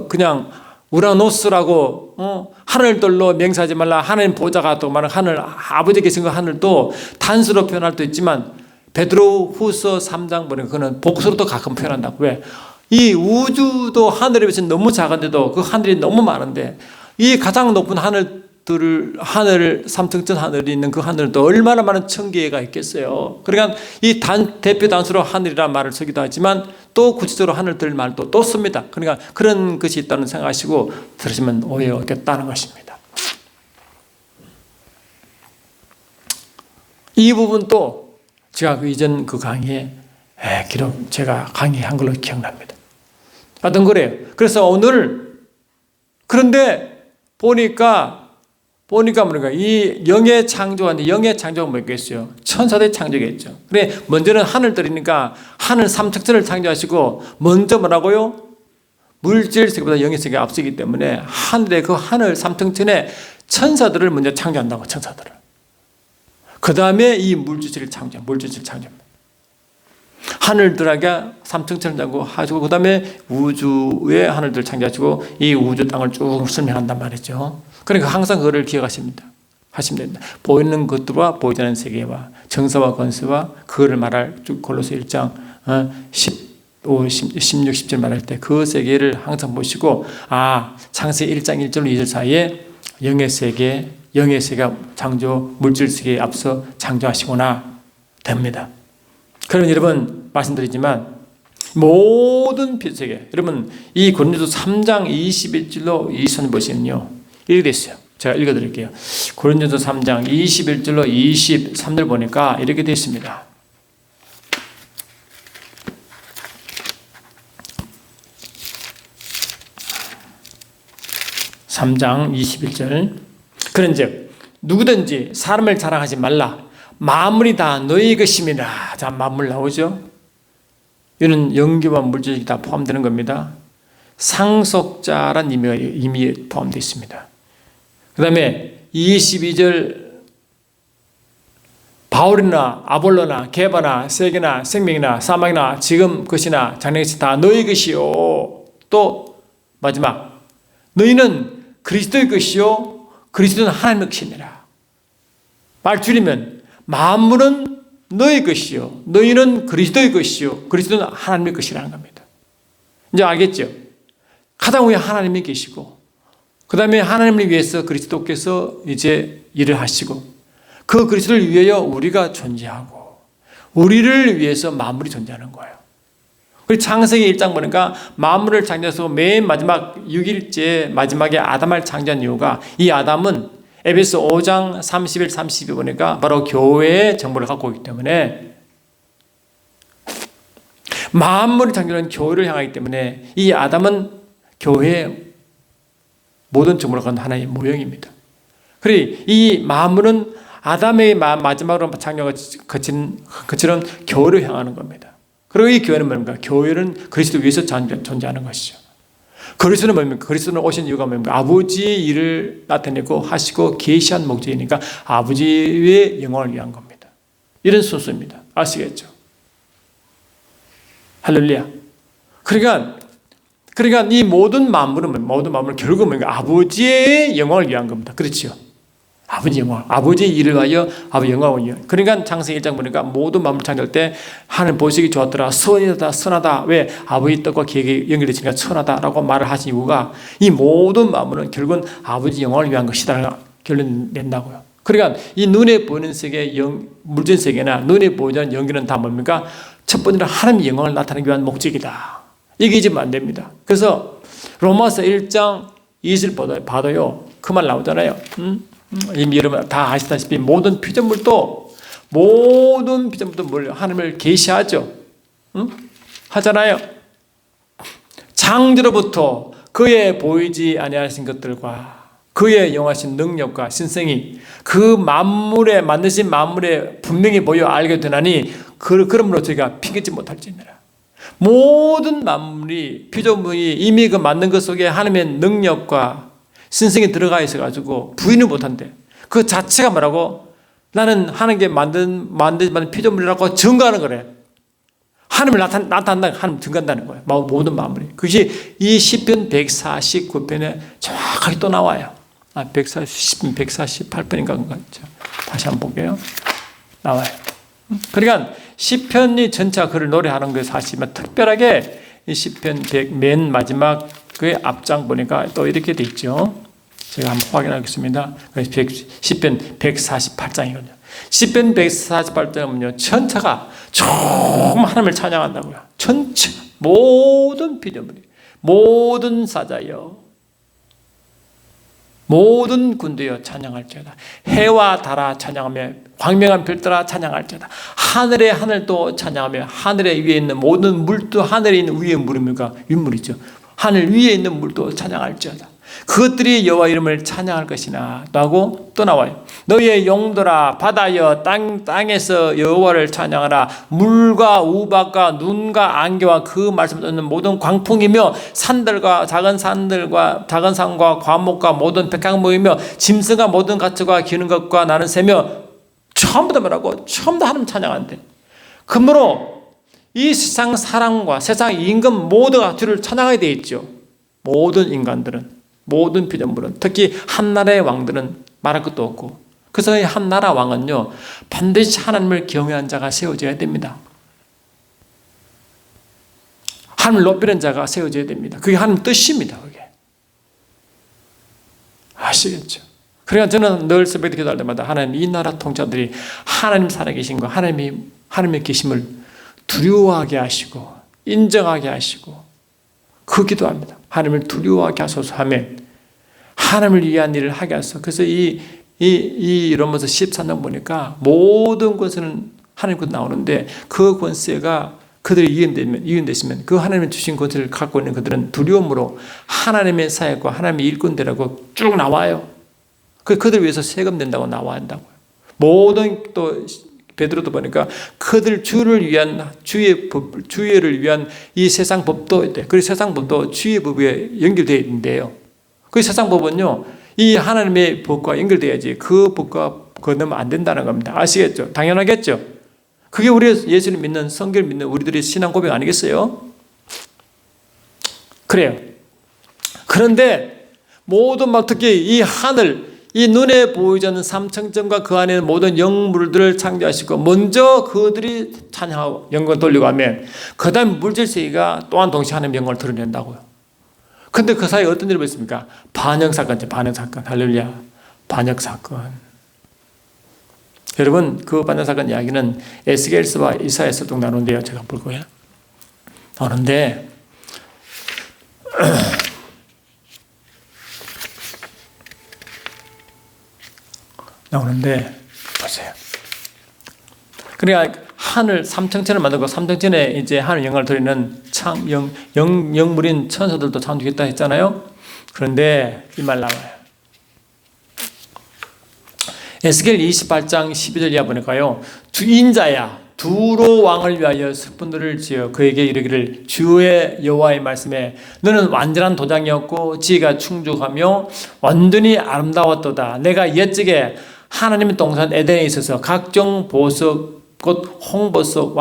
그냥 우라노스라고 하늘들로 명사하지 말라. 하나님 보좌가 또 많은 하늘, 아버지께 계신 그 하늘도 단수로 표현할 수도 있지만 베드로 후서 3장 보니까 그거는 복수로도 가끔 표현한다고. 왜? 이 우주도 하늘에 비해서 너무 작은데도 그 하늘이 너무 많은데 이 가장 높은 하늘 삼청천 하늘이 있는 그 하늘도 얼마나 많은 천개가 있겠어요. 그러니까 이 대표 단수로 하늘이라는 말을 쓰기도 하지만 또 구체적으로 하늘들 말도 또 씁니다. 그러니까 그런 것이 있다는 생각하시고 들으시면 오해가 없겠다는 것입니다. 이 부분도 제가 그 이전 그 강의에 제가 강의한 걸로 기억납니다. 어떤 거래요. 그래서 오늘 그런데 보니까 이 영의 창조하는데 영의 창조가 뭐겠어요? 천사들이 창조겠죠. 그래 먼저는 하늘들이니까 하늘 삼척천을 창조하시고 먼저 뭐라고요? 물질 세계보다 영의 세계가 앞서기 때문에 하늘의 그 하늘 삼청천에 천사들을 먼저 창조한다고. 천사들을. 그 다음에 이 물질을 창조합니다. 하늘들에게 삼청천을 창조하시고 그 다음에 우주의 하늘들을 창조하시고 이 우주 땅을 쭉 설명한단 말이죠. 그러니까 항상 그거를 기억하시면 됩니다. 보이는 것들과 보이지 않는 세계와 정서와 건서와 그거를 말할 골로새 1장 15, 16, 17 말할 때 그 세계를 항상 보시고 창세기 1장 1절 2절 사이에 영의 세계가 창조 물질 세계에 앞서 창조하시구나 됩니다. 그러면 여러분 말씀드리지만 모든 빛세계, 여러분 이 고린도서 3장 21절로 22절 보시면요 이렇게 돼 있어요. 제가 읽어드릴게요. 고린도서 3장 21절로 23절 보니까 이렇게 되어 있습니다. (3장 21절) 그런즉 누구든지 사람을 자랑하지 말라. 만물이 다 너희 것임이라. 자, 만물 나오죠? 이는 영계와 물질이 다 포함되는 겁니다. 상속자란 의미에 포함되어 있습니다. 그 다음에 22절 바울이나 아볼로나 게바나 세계나 생명이나 사망이나 지금 것이나 장래 것이 다 너희 것이요. 또 마지막 너희는 그리스도의 것이요 그리스도는 하나님의 것이니라. 말 줄이면 만물은 너희 것이요 너희는 그리스도의 것이요 그리스도는 하나님의 것이라는 겁니다. 이제 알겠죠? 가장 위에 하나님이 계시고 그 다음에 하나님을 위해서 그리스도께서 이제 일을 하시고 그 그리스도를 위하여 우리가 존재하고 우리를 위해서 만물이 존재하는 거예요. 그리고 창세기 1장 보니까 만물을 창조해서 맨 마지막 6일째 마지막에 아담을 창조한 이유가 이 아담은 에베소 5장 31, 32 보니까 바로 교회의 정보를 갖고 있기 때문에 만물을 창조한 교회를 향하기 때문에 이 아담은 교회의 모든 정보를 갖는 하나의 모형입니다. 그리고 이 만물은 아담의 마지막으로 창조가 거친 것처럼 교회를 향하는 겁니다. 그리고 이 교회는 뭡니까? 교회는 그리스도 위에서 존재하는 것이죠. 그리스도는 뭡니까? 그리스도는 오신 이유가 뭡니까? 아버지의 일을 나타내고 하시고 계시한 목적이니까 아버지의 영광을 위한 겁니다. 이런 순서입니다. 아시겠죠? 할렐루야. 그러니까 이 모든 만물은 결국은 뭡니까? 아버지의 영광을 위한 겁니다. 그렇죠? 아버지 영광, 아버지의 일을 위하여 아버지 영광을 위하여. 그러니까 창세기 1장 보니까 모든 만물 창조할 때 하나님 보시기 좋았더라. 선하다. 왜? 아버지 뜻과 계획이 연결되니까 선하다라고 말을 하신 이유가 이 모든 만물은 결국은 아버지 영광을 위한 것이다 결론 낸다고요. 그러니까 이 눈에 보이는 세계, 물질 세계나 눈에 보이는 연기는 다 뭡니까? 첫 번째로 하나님의 영광을 나타내기 위한 목적이다. 이게 잊으면 안 됩니다. 그래서 로마서 1장 20절 봐도요 그 말 나오잖아요. 이미 여러분 다 아시다시피 모든 피조물도 뭘 하나님을 계시하죠. 하잖아요. 창조로부터 그의 보이지 아니하신 것들과 그의 영하신 능력과 신성이 그 만물에 만드신 만물에 분명히 보여 알게 되나니 그러므로 저희가 피하지 못할지니라. 모든 만물이 피조물이 이미 그 만든 것 속에 하나님의 능력과 신성이 들어가 있어가지고 부인을 못한대. 그 자체가 뭐라고? 나는 하나님께 만든 피조물이라고 증거하는 거래. 하나님을 나타난다, 하나님 증거한다는 거예요. 모든 만물이. 그것이 이 시편 149편에 정확하게 또 나와요. 148편인가 그거죠. 다시 한번 볼게요. 나와요. 그러니까 시편이 전체가 그를 노래하는 것이 사실은 특별하게 이 시편 100 맨 마지막 그 앞장 보니까 또 이렇게 돼 있죠. 제가 한번 확인하겠습니다. 시편 148장이거든요. 시편 148장은요, 전체가 좀 하나님을 찬양한다고요. 전체 모든 피조물이, 모든 사자여, 모든 군대여 찬양할지어다. 해와 달아 찬양하며 광명한 별들아 찬양할지어다. 하늘의 하늘도 찬양하며 하늘의 위에 있는 모든 물도 하늘에 있는 위에 물입니까? 윗물이죠. 하늘 위에 있는 물도 찬양할지어다. 그것들이 여호와 이름을 찬양할 것이나 라고 또 나와요. 너희의 용도라 바다여 땅에서 여호와를 찬양하라. 물과 우박과 눈과 안개와 그 말씀을 듣는 모든 광풍이며 산들과 작은 산과 과목과 모든 백향목이며 짐승과 모든 가축과 기는 것과 나는 새며 처음부터 뭐라고? 처음부터 하나님 찬양한대. 그러므로 이 세상 사람과 세상 임금 모두가 주를 찬양하게 되어 있죠. 모든 인간들은, 모든 피조물은, 특히 한나라의 왕들은 말할 것도 없고, 그래서 이 한나라 왕은요 반드시 하나님을 경외한 자가 세워져야 됩니다. 하나님을 높이는 자가 세워져야 됩니다. 그게 하나님 뜻입니다. 그게 아시겠죠? 그러니까 저는 늘 새벽에 기도할 때마다 하나님, 이 나라 통치자들이 하나님 살아계신 거, 하나님의 계심을 두려워하게 하시고 인정하게 하시고 그 기도합니다. 하나님을 두려워하게 하소서 하면 하나님을 위한 일을 하게 하소서. 그래서 이 로마서 14장 보니까 모든 것은 하나님 것 나오는데 그 권세가 그들이 이견되시면 그 하나님이 주신 권세를 갖고 있는 그들은 두려움으로 하나님의 사역과 하나님의 일꾼되라고 쭉 나와요. 그들 위해서 세금 낸다고 나와야 한다고요. 모든 또 베드로도 보니까 그들 주의를 위한 이 세상 법도 있대. 그 세상 법도 주의 법에 연결되어 있는데요. 그 세상 법은요, 이 하나님의 법과 연결돼야지 그 법과 건너면 안 된다는 겁니다. 아시겠죠? 당연하겠죠? 그게 우리 예수를 믿는, 성경을 믿는 우리들의 신앙 고백 아니겠어요? 그래요. 그런데 모든 특히 이 하늘, 이 눈에 보이지 않는 삼청점과 그 안에 모든 영물들을 창조하시고 먼저 그들이 찬양하고 영광을 돌리고 하면 그 다음 물질세계가 또한 동시에 하나님의 영광을 드러낸다고요. 근데 그 사이에 어떤 일이 있습니까? 반역사건이죠. 반역사건. 할렐루야. 반역사건. 여러분, 그 반역사건 이야기는 에스겔서와 이사야서 등 나누는데요. 제가 볼 거예요. 나오는데 보세요. 그러니까 하늘 삼청천을 만들고 삼청천에 이제 하늘 영광을 드리는 영물인 천사들도 창조했다 했잖아요. 그런데 이 말 나와요. 에스겔 28장 12절 이하 보니까요, 인자야 두로 왕을 위하여 슬픈들을 지어 그에게 이르기를 주의 여호와의 말씀에 너는 완전한 도장이었고 지혜가 충족하며 완전히 아름다웠도다. 내가 옛적에 하나님의 동산 에덴에 있어서 각종 보석 곧 홍보석,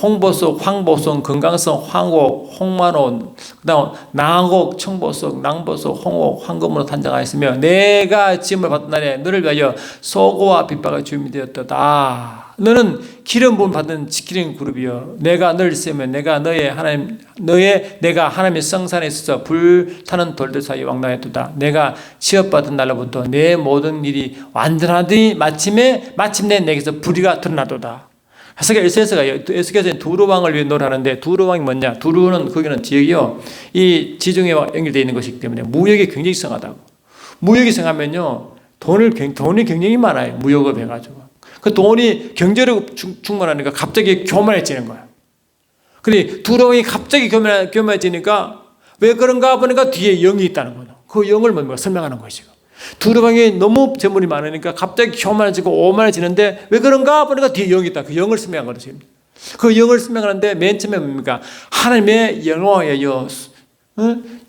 홍보석, 황보석, 건강석, 황옥, 홍만호, 그다음 낭옥, 청보석, 낭보석, 홍옥, 황금으로 단장하였으며 내가 지음을 받던 날에 너를 위하여 소고와 빗바가 주임이 되었도다. 너는 기름 부음 받은 지키는 그룹이여 내가 너를 세우면 내가 내가 하나님의 성산에 있어서 불타는 돌들 사이에 왕래하였도다. 내가 취업받은 날로부터 내 모든 일이 완전하더니 마침내 내게서 불의가 드러나도다. 에스겔서는 두루 왕을 위해 노래하는데 두루 왕이 뭐냐? 두루는 거기는 지역이요, 이 지중해와 연결되어 있는 것이기 때문에 무역이 굉장히 성하다고. 무역이 성하면요 돈이 굉장히 많아요. 무역업 해가지고 그 돈이 경제력 충만하니까 갑자기 교만해지는 거야. 근데 두루 왕이 갑자기 교만해지니까 왜 그런가 보니까 뒤에 영이 있다는 거죠. 그 영을 뭡니까? 설명하는 것이고. 두루방이 너무 재물이 많으니까 갑자기 교만해지고 오만해지는데 왜 그런가 보니까 뒤에 영이 있다. 그 영을 설명한 거죠. 그 영을 설명하는데 맨 처음에 뭡니까? 하나님의 영광을 위하여,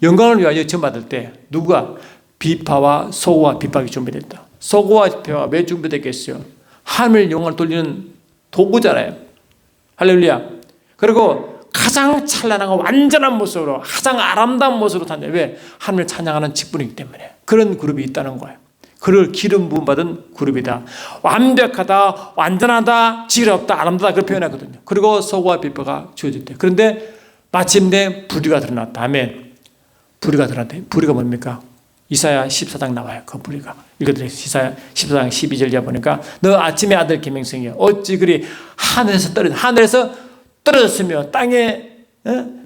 영광을 위하여 전받을 때 누가? 비파와 소고와 빗박이 준비됐다. 소고와 빗파가 왜 준비됐겠어요? 하늘의 영광을 돌리는 도구잖아요. 할렐루야. 그리고 가장 찬란하고 완전한 모습으로, 가장 아름다운 모습으로 탄다. 왜? 하나님을 찬양하는 직분이기 때문에. 그런 그룹이 있다는 거예요. 그를 기름 부음 받은 그룹이다. 완벽하다, 완전하다, 지혜롭다, 아름다다, 그렇게 표현하거든요. 그리고 소고와 빗바가 주어졌대. 그런데 마침내 불의가 드러났다. 아멘. 불의가 드러났다. 불의가 뭡니까? 이사야 14장 나와요. 그 불의가. 읽어드려요. 이사야 14장 12절에 보니까 너 아침의 아들 계명성이여 어찌 그리 하늘에서 떨어졌으며 땅에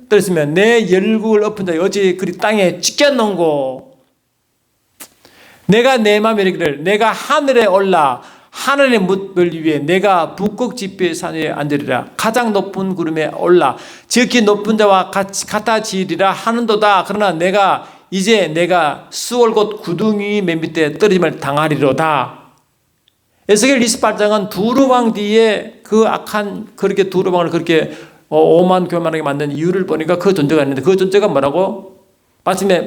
떨어졌으며 내 열국을 엎은 자여 어찌 그리 땅에 찢겼는고. 내가 내 마음에 이르기를 내가 하늘에 올라 하늘의 뭇별 위에 내가 북극 지폐의 산 위에 앉으리라. 가장 높은 구름에 올라 지극히 높은 자와 같아지리라 하는도다. 그러나 내가 수월 곧 구둥이 맨 밑에 떨어짐을 당하리로다. 에스겔 28장은 두루왕 뒤에 그 악한 그렇게 두루왕을 그렇게 오만 교만하게 만든 이유를 보니까 그 존재가 있는데 그 존재가 뭐라고? 마침내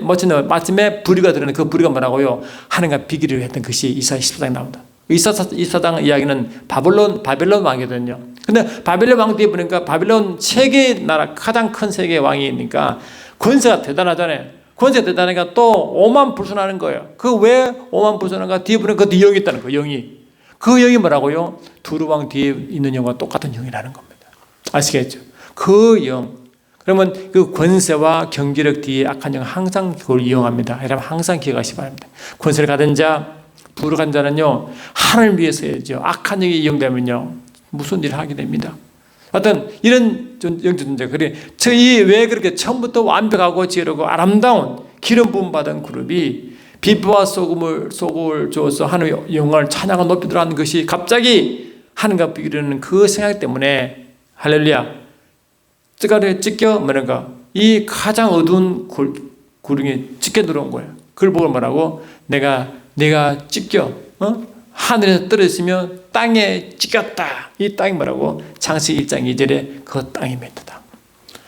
불의가 드러나는 그 불의가 뭐라고요? 하나님과 비기를 했던 것이 이사야 14장에 나온다. 이사야 14장 이야기는 바벨론 왕이거든요. 근데 바벨론 왕 뒤에 보니까 바벨론 세계 나라 가장 큰 세계 왕이니까 권세가 대단하잖아요. 권세 대단하니까 또 오만불순하는 거예요. 그 왜 오만불순한가? 뒤에 보니까 그 영이 있다는 거예요. 영이. 그 영이 뭐라고요? 두루왕 뒤에 있는 영과 똑같은 영이라는 겁니다. 아시겠죠? 그 영. 그러면 그 권세와 경제력 뒤에 악한 영 항상 그걸 이용합니다. 여러분 항상 기억하시기 바랍니다. 권세를 가진 자, 부를 자는요 하나님을 위해서 해야죠. 악한 영이 이용되면요 무슨 일을 하게 됩니다. 하여튼 이런 영적 존재. 그래 저희 왜 그렇게 처음부터 완벽하고 지혜롭고 아름다운 기름 부음 받은 그룹이 비프와 소금을 줘서 하나님의 영광을 찬양하고 높이 들어가는 것이 갑자기 하나님과 비교하는 그 생각 때문에 할렐루야. 찌가리에 찢겨 뭐랄까 이 가장 어두운 구름이 찢겨 들어온 거예요. 그걸 보고 뭐라고? 내가 찢겨 하늘에서 떨어졌으며 땅에 찢겼다. 이 땅이 뭐라고? 창세기 1장 2절에 그 땅이 맺다.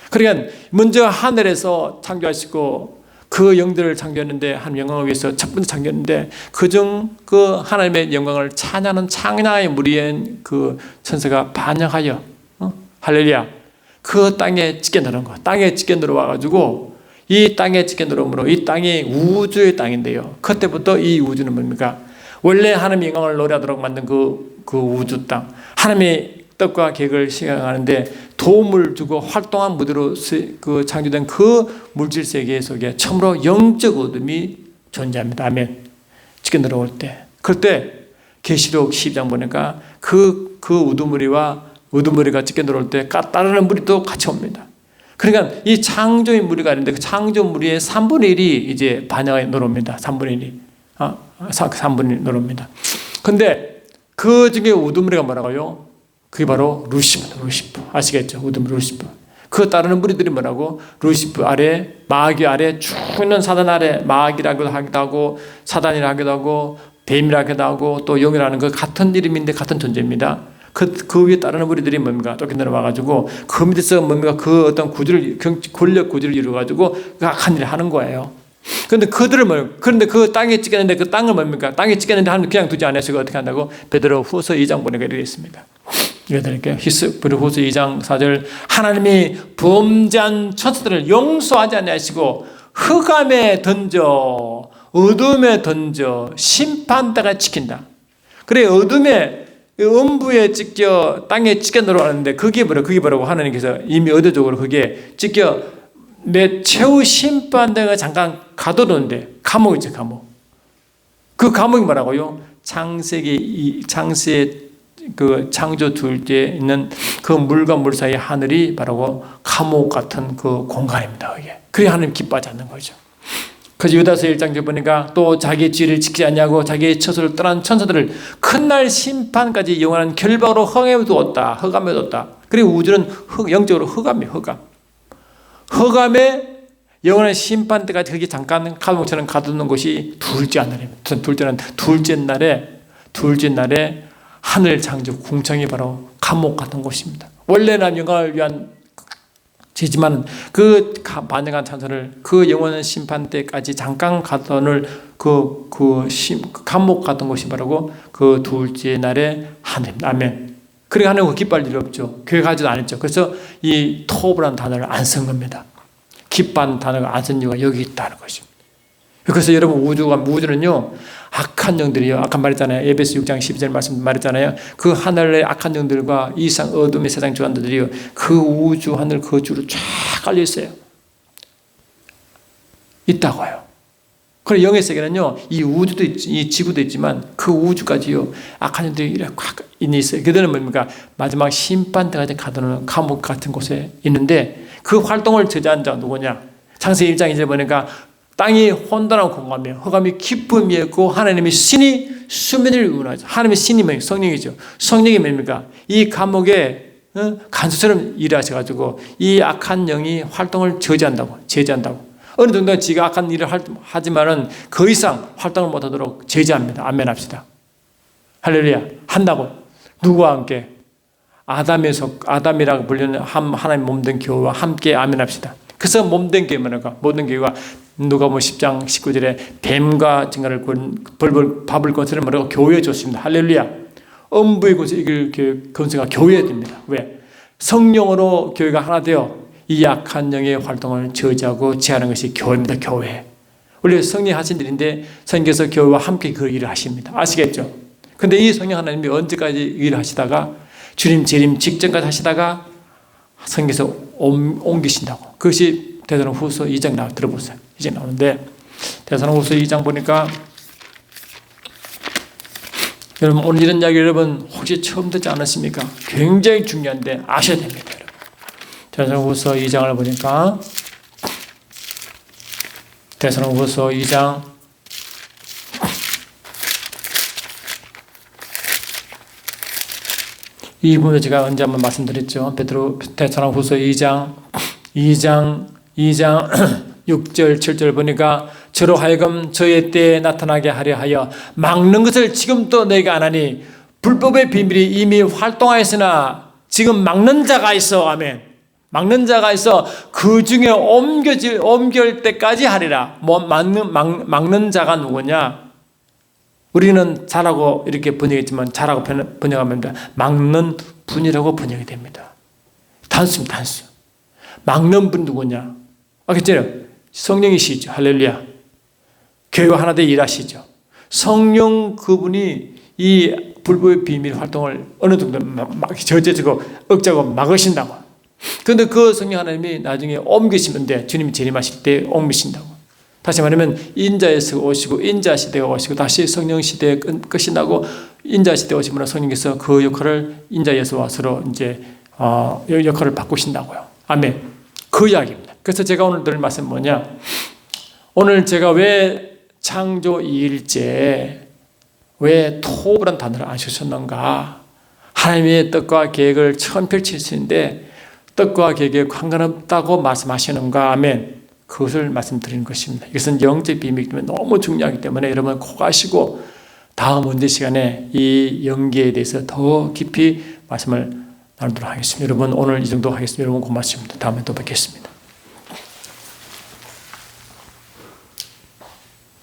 그러니까 먼저 하늘에서 창조하시고 그 영들을 창조했는데 하나님 영광을 위해서 첫 번째 창조했는데 그중 그 하나님의 영광을 찬양하는 창나의 무리인 그 천사가 반역하여 할렐루야. 그 땅에 찢겨 들어온 거. 땅에 찢겨 들어와가지고 이 땅에 찢겨 들어오므로 이 땅이 우주의 땅인데요. 그때부터 이 우주는 뭡니까? 원래 하나님의 영광을 노래하도록 만든 그 우주 땅. 하나님의 뜻과 계획을 실행하는데 도움을 주고 활동한 무대로 그 창조된 그 물질 세계 속에 처음으로 영적 어둠이 존재합니다. 아멘. 찢겨 들어올 때. 그때 계시록 12장 보니까 그 우두머리가 찢겨 들어올 때 따르는 무리도 같이 옵니다. 그러니까 이 창조의 무리가 있는데 그 창조 무리의 3분의 1이 이제 반역에 들어옵니다. 3분의 1이. 3분의 1이 들어옵니다. 근데 그 중에 우두머리가 뭐라고요? 그게 바로 루시퍼. 아시겠죠? 우두머리 루시퍼. 그 따르는 무리들이 뭐라고? 루시퍼 아래, 마귀 아래 쭉 있는 사단 아래 마귀라고도 하기도 하고 사단이라 하기도 하고 뱀이라 하기도 하고 또 영이라는 그 같은 이름인데 같은 존재입니다. 그 위에 따르는 무리들이 뭡니까? 쫓겨 내려와가지고 그 밑에서 뭡니까? 그 어떤 권력 구조를 이루어가지고 그 악한 일을 하는 거예요. 그런데 그런데 그 땅에 찢겼는데 그 땅을 뭡니까? 땅에 찢겼는데 하나님 그냥 두지 않으시고 어떻게 한다고? 베드로 후서 2장 보니까 이렇게 있습니다. 읽어드릴게요. 베드로 후서 2장 4절 하나님이 범죄한 천사들을 용서하지 아니하시고 흑암에 던져 어둠에 던져 심판대가 지킨다. 그래 어둠에 음부에 찢겨 땅에 찢겨 들어가는데 그게 뭐라고 하나님께서 이미 의도적으로 그게 찢겨 내 최후 심판대가 잠깐 가둬놓는데 감옥이죠. 감옥. 그 감옥이 뭐라고요? 창세의 그 창조 둘째 있는 그 물과 물 사이 하늘이 바로 감옥 같은 그 공간입니다. 그게 하나님 기뻐하지 않는 거죠. 그래서 유다서 1장 보니까 또 자기의 지혜를 지키지 않냐고 자기의 처소를 떠난 천사들을 큰 날 심판까지 영원한 결박으로 흑암에 두었다. 그리고 우주는 영적으로 흑암이에요. 흑암에 영원한 심판 때까지 거기 잠깐 감옥처럼 가두는 것이 둘째 날입니다. 둘째 날에 하늘 창조 궁창이 바로 감옥 같은 곳입니다. 원래는 영광을 위한 죄지만 그 반영한 찬선을 그 영원한 심판 때까지 잠깐 가둬놓을 그 감옥 같은 곳이 바로 그 둘째 날의 하늘입니다. 아멘. 그러니까 하나님은 기뻐할 일이 없죠. 교회 가지도 안 했죠. 그래서 이 토브라는 단어를 안 쓴 겁니다. 기뻐하는 단어가 안 쓴 이유가 여기 있다는 것입니다. 그래서 여러분 우주는요 악한 영들이요. 아까 말했잖아요. 에베소 6장 12절 말씀 말했잖아요. 그 하늘의 악한 영들과 이상 어둠의 세상 주관들이요. 그 우주 하늘 그 주로 쫙 깔려 있어요. 있다고요. 그리고 영의 세계는요. 이 우주도 이 지구도 있지만 그 우주까지요. 악한 영들이 이렇게 꽉 있어요. 그들은 뭡니까? 마지막 심판 때까지 가두는 감옥 같은 곳에 있는데 그 활동을 저지한 자 누구냐? 창세기 1장 2절 보니까 땅이 혼돈하고 공감하며 흑암이 깊음이 있고 하나님의 신이 수면을 운하죠. 하나님의 신이 뭐예요? 성령이죠. 성령이 뭡니까? 이 감옥에 간수처럼 일하셔가지고 이 악한 영이 활동을 제지한다고. 어느 정도 지가 악한 일을 하지만은 그 이상 활동을 못하도록 제지합니다. 아멘 합시다. 할렐루야. 한다고. 누구와 함께? 아담이라고 불리는 하나님 몸된 교회와 함께 아멘 합시다. 그래서 몸된 교회 뭐랄까? 모든 교회가 누가복음 10장 19절에 뱀과 증가를 밥을 건설을 뭐라고 교회에 줬습니다. 할렐루야. 음부의 곳에 이길 건설가 교회에 됩니다. 왜? 성령으로 교회가 하나 되어 이 약한 영의 활동을 저지하고 제하는 것이 교회입니다. 교회. 원래 성령 하신 일인데 성령께서 교회와 함께 그 일을 하십니다. 아시겠죠? 근데 이 성령 하나님이 언제까지 일을 하시다가 주님 재림 직전까지 하시다가 성령께서 옮기신다고. 그것이 데살로니가후서 2장 들어보세요. 이제 나오는데 데살로니가후서 2장 보니까 여러분 오늘 이런 이야기 여러분 혹시 처음 듣지 않았습니까? 굉장히 중요한데 아셔야 됩니다. 여러분. 데살로니가후서 2장을 보니까 데살로니가후서 2장 2 부분에 제가 언제 한번 말씀드렸죠. 데살로니가후서 2장 6절 7절 보니까 저로 하여금 저의 때에 나타나게 하려 하여 막는 것을 지금도 내가 안 하니 불법의 비밀이 이미 활동하였으나 지금 막는 자가 있어. 아멘. 막는 자가 있어. 그 중에 옮길 때까지 하리라. 막는 자가 누구냐? 우리는 자라고 이렇게 번역했지만 자라고 번역하면 막는 분이라고 번역이 됩니다. 단수입니다. 단수. 막는 분 누구냐? 알겠죠? 성령이시죠. 할렐루야. 교회와 하나 되어 일하시죠. 성령 그분이 이 불법의 비밀 활동을 어느 정도 저지하고 억제하고 막으신다고. 그런데 그 성령 하나님이 나중에 옮기시면 돼. 주님이 재림하실 때 옮기신다고. 다시 말하면 인자에서 오시고 인자 시대가 오시고 다시 성령 시대의 끝이 나고 인자 시대 오시면 성령께서 그 역할을 인자에서 와서로 이제 역할을 바꾸신다고요. 아멘. 그 이야기입니다. 그래서 제가 오늘 드릴 말씀은 뭐냐? 오늘 제가 왜 창조 2일째 왜 토브란 단어를 안 쓰셨는가? 하나님의 뜻과 계획을 처음 펼치시는데 뜻과 계획에 관계없다고 말씀하시는가? 아멘. 그것을 말씀드리는 것입니다. 이것은 영적 비밀이기 때문에 너무 중요하기 때문에 여러분 꼭 아시고 다음 언제 시간에 이 연기에 대해서 더 깊이 말씀을 나누도록 하겠습니다. 여러분 오늘 이 정도 하겠습니다. 여러분 고맙습니다. 다음에 또 뵙겠습니다.